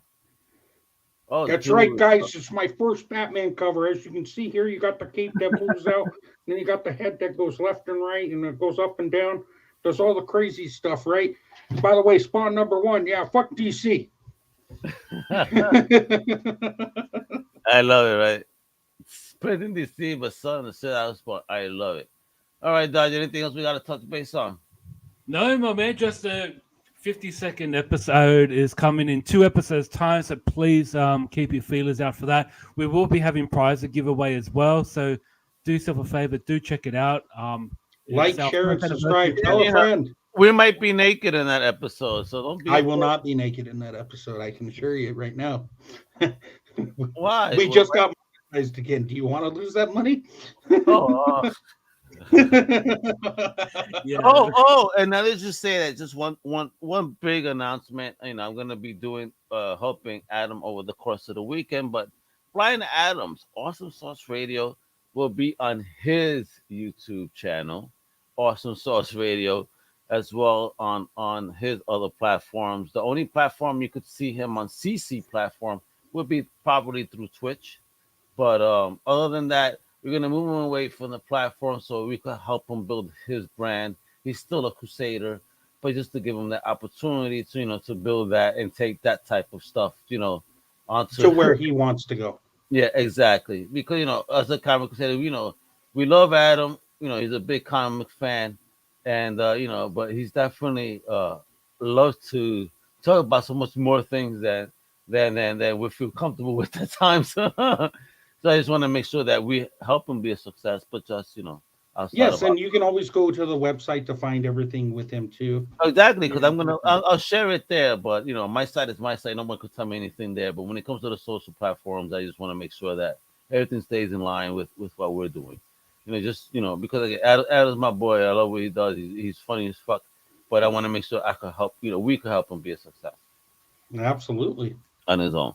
Oh, that's dude. right, guys. It's my first Batman cover. As you can see here, you got the cape that moves out, then you got the head that goes left and right, and it goes up and down. Does all the crazy stuff, right? By the way, Spawn number 1, yeah, fuck DC. I love it, right? Spreading DC, but selling the shit out of Spawn. I love it. All right, Dodgy, anything else we got to touch base on? No, my man, just a 50-second episode is coming in 2 episodes' time, so please keep your feelers out for that. We will be having prizes giveaway as well, so do yourself a favor, do check it out. Like, share, and subscribe. Tell a friend. We might be naked in that episode, so don't be. I will not be naked in that episode. I can assure you right now. Why? We just got monetized again. Do you want to lose that money? Oh. Yeah. Oh, and now let's just say that just one big announcement. I'm gonna be doing helping Adam over the course of the weekend, but Brian Adams, Awesome Sauce Radio, will be on his YouTube channel, Awesome Sauce Radio, as well on his other platforms. The only platform you could see him on, CC platform, would be probably through Twitch. But other than that, we're gonna move him away from the platform so we can help him build his brand. He's still a Crusader, but just to give him the opportunity to to build that and take that type of stuff onto to where he wants to go. Yeah, exactly. Because as a comic Crusader, we love Adam. He's a big comic fan, and but he's definitely loves to talk about so much more things than we feel comfortable with at times. So I just want to make sure that we help him be a success, but just yes, and you can always go to the website to find everything with him too. Exactly, because I'll share it there, but my site is my site. No one could tell me anything there. But when it comes to the social platforms, I just want to make sure that everything stays in line with what we're doing. Because Adam's my boy. I love what he does. He's funny as fuck. But I want to make sure I can help. We can help him be a success. Absolutely. On his own.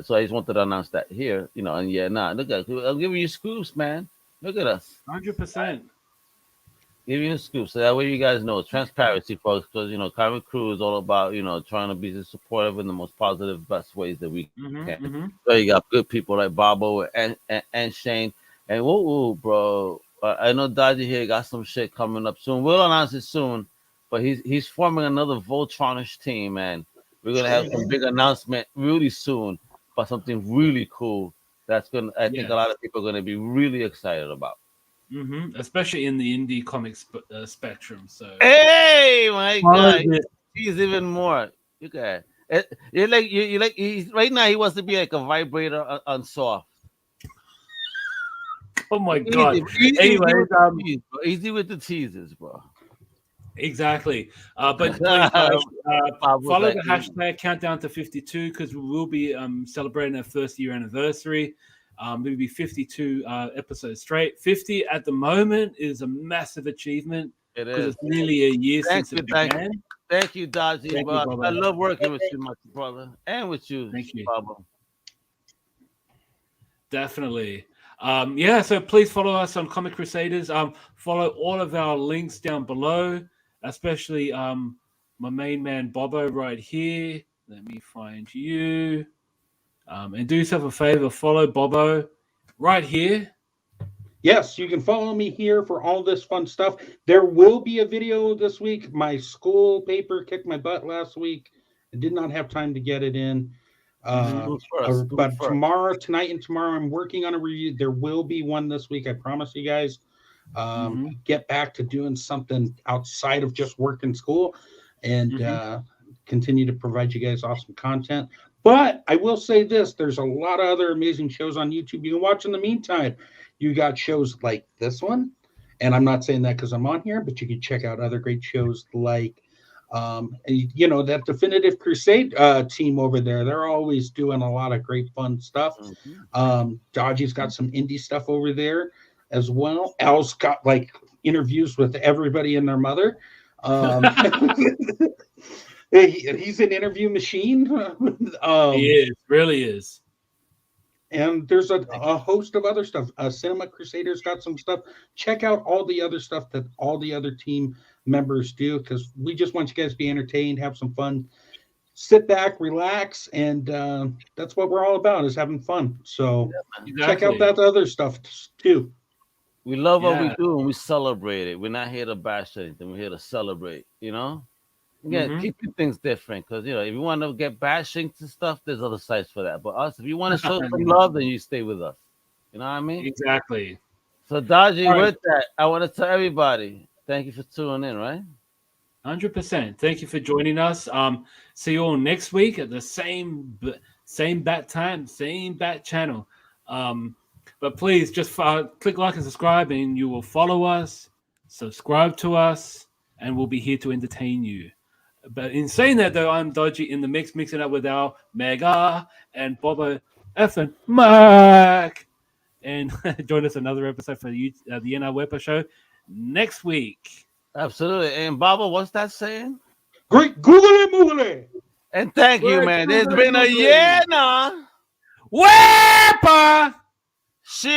So I just wanted to announce that here. And look at I'll give you scoops, man. Look at us. 100%. Give you the scoop, so that way you guys know transparency, folks. Because Comic Crew is all about trying to be supportive in the most positive, best ways that we can. Mm-hmm. So you got good people like Bobo and Shane, and bro. I know Dodgy here got some shit coming up soon. We'll announce it soon, but he's forming another Voltronish team, man. We're gonna have some big announcement really soon about something really cool. That's I think a lot of people are gonna be really excited about. Mm-hmm. Especially in the indie comics spectrum. So hey, my God, he's even more. You got it. You like he's right now. He wants to be like a vibrator on soft. Oh my God. Anyway, easy with the teasers, bro. Exactly. But please, follow the hashtag countdown to 52 because we will be celebrating our first year anniversary. It'll be 52 episodes straight. 50 at the moment is a massive achievement. It is. Because it's nearly a year since it began. Thank you, Dodgy. I love working with you, my brother, and with you. Thank you. Pablo. Definitely. So please follow us on Comic Crusaders. Follow all of our links down below, especially my main man Bobo right here. Let me find you. And do yourself a favor, follow Bobo right here. Yes, you can follow me here for all this fun stuff. There will be a video this week. My school paper kicked my butt last week. I did not have time to get it in. But tonight and tomorrow, I'm working on a review. There will be one this week. I promise you guys. Get back to doing something outside of just work and school and continue to provide you guys awesome content. But I will say this, there's a lot of other amazing shows on YouTube you can watch in the meantime. You got shows like this one, and I'm not saying that because I'm on here, but you can check out other great shows like that Definitive Crusade team over there. They're always doing a lot of great fun stuff. Dodgy's got some indie stuff over there as well. Al's got like interviews with everybody and their mother. He's an interview machine. He is, really is. And there's a host of other stuff. Cinema Crusaders got some stuff. Check out all the other stuff that all the other team members do, because we just want you guys to be entertained, have some fun, sit back, relax, and that's what we're all about, is having fun. So check out that other stuff too. We love what we do and we celebrate it. We're not here to bash anything. We're here to celebrate, Again, keeping things different, because if you want to get bashing to stuff, there's other sites for that. But us, if you want to show some love, then you stay with us. You know what I mean? Exactly. So Dodgy, with that, I want to tell everybody, thank you for tuning in, right? 100%. Thank you for joining us. See you all next week at the same bat time, same bat channel. But please just click like and subscribe, and you will follow us, subscribe to us, and we'll be here to entertain you. But in saying that, though, I'm Dodgy in the mix, mixing up with our Mega and Bobo effing Mark. And join us another episode for the Wepa show next week. Absolutely. And Baba, what's that saying? Great googly moogly. And thank you, man. It's been a year now. Wepa! Show!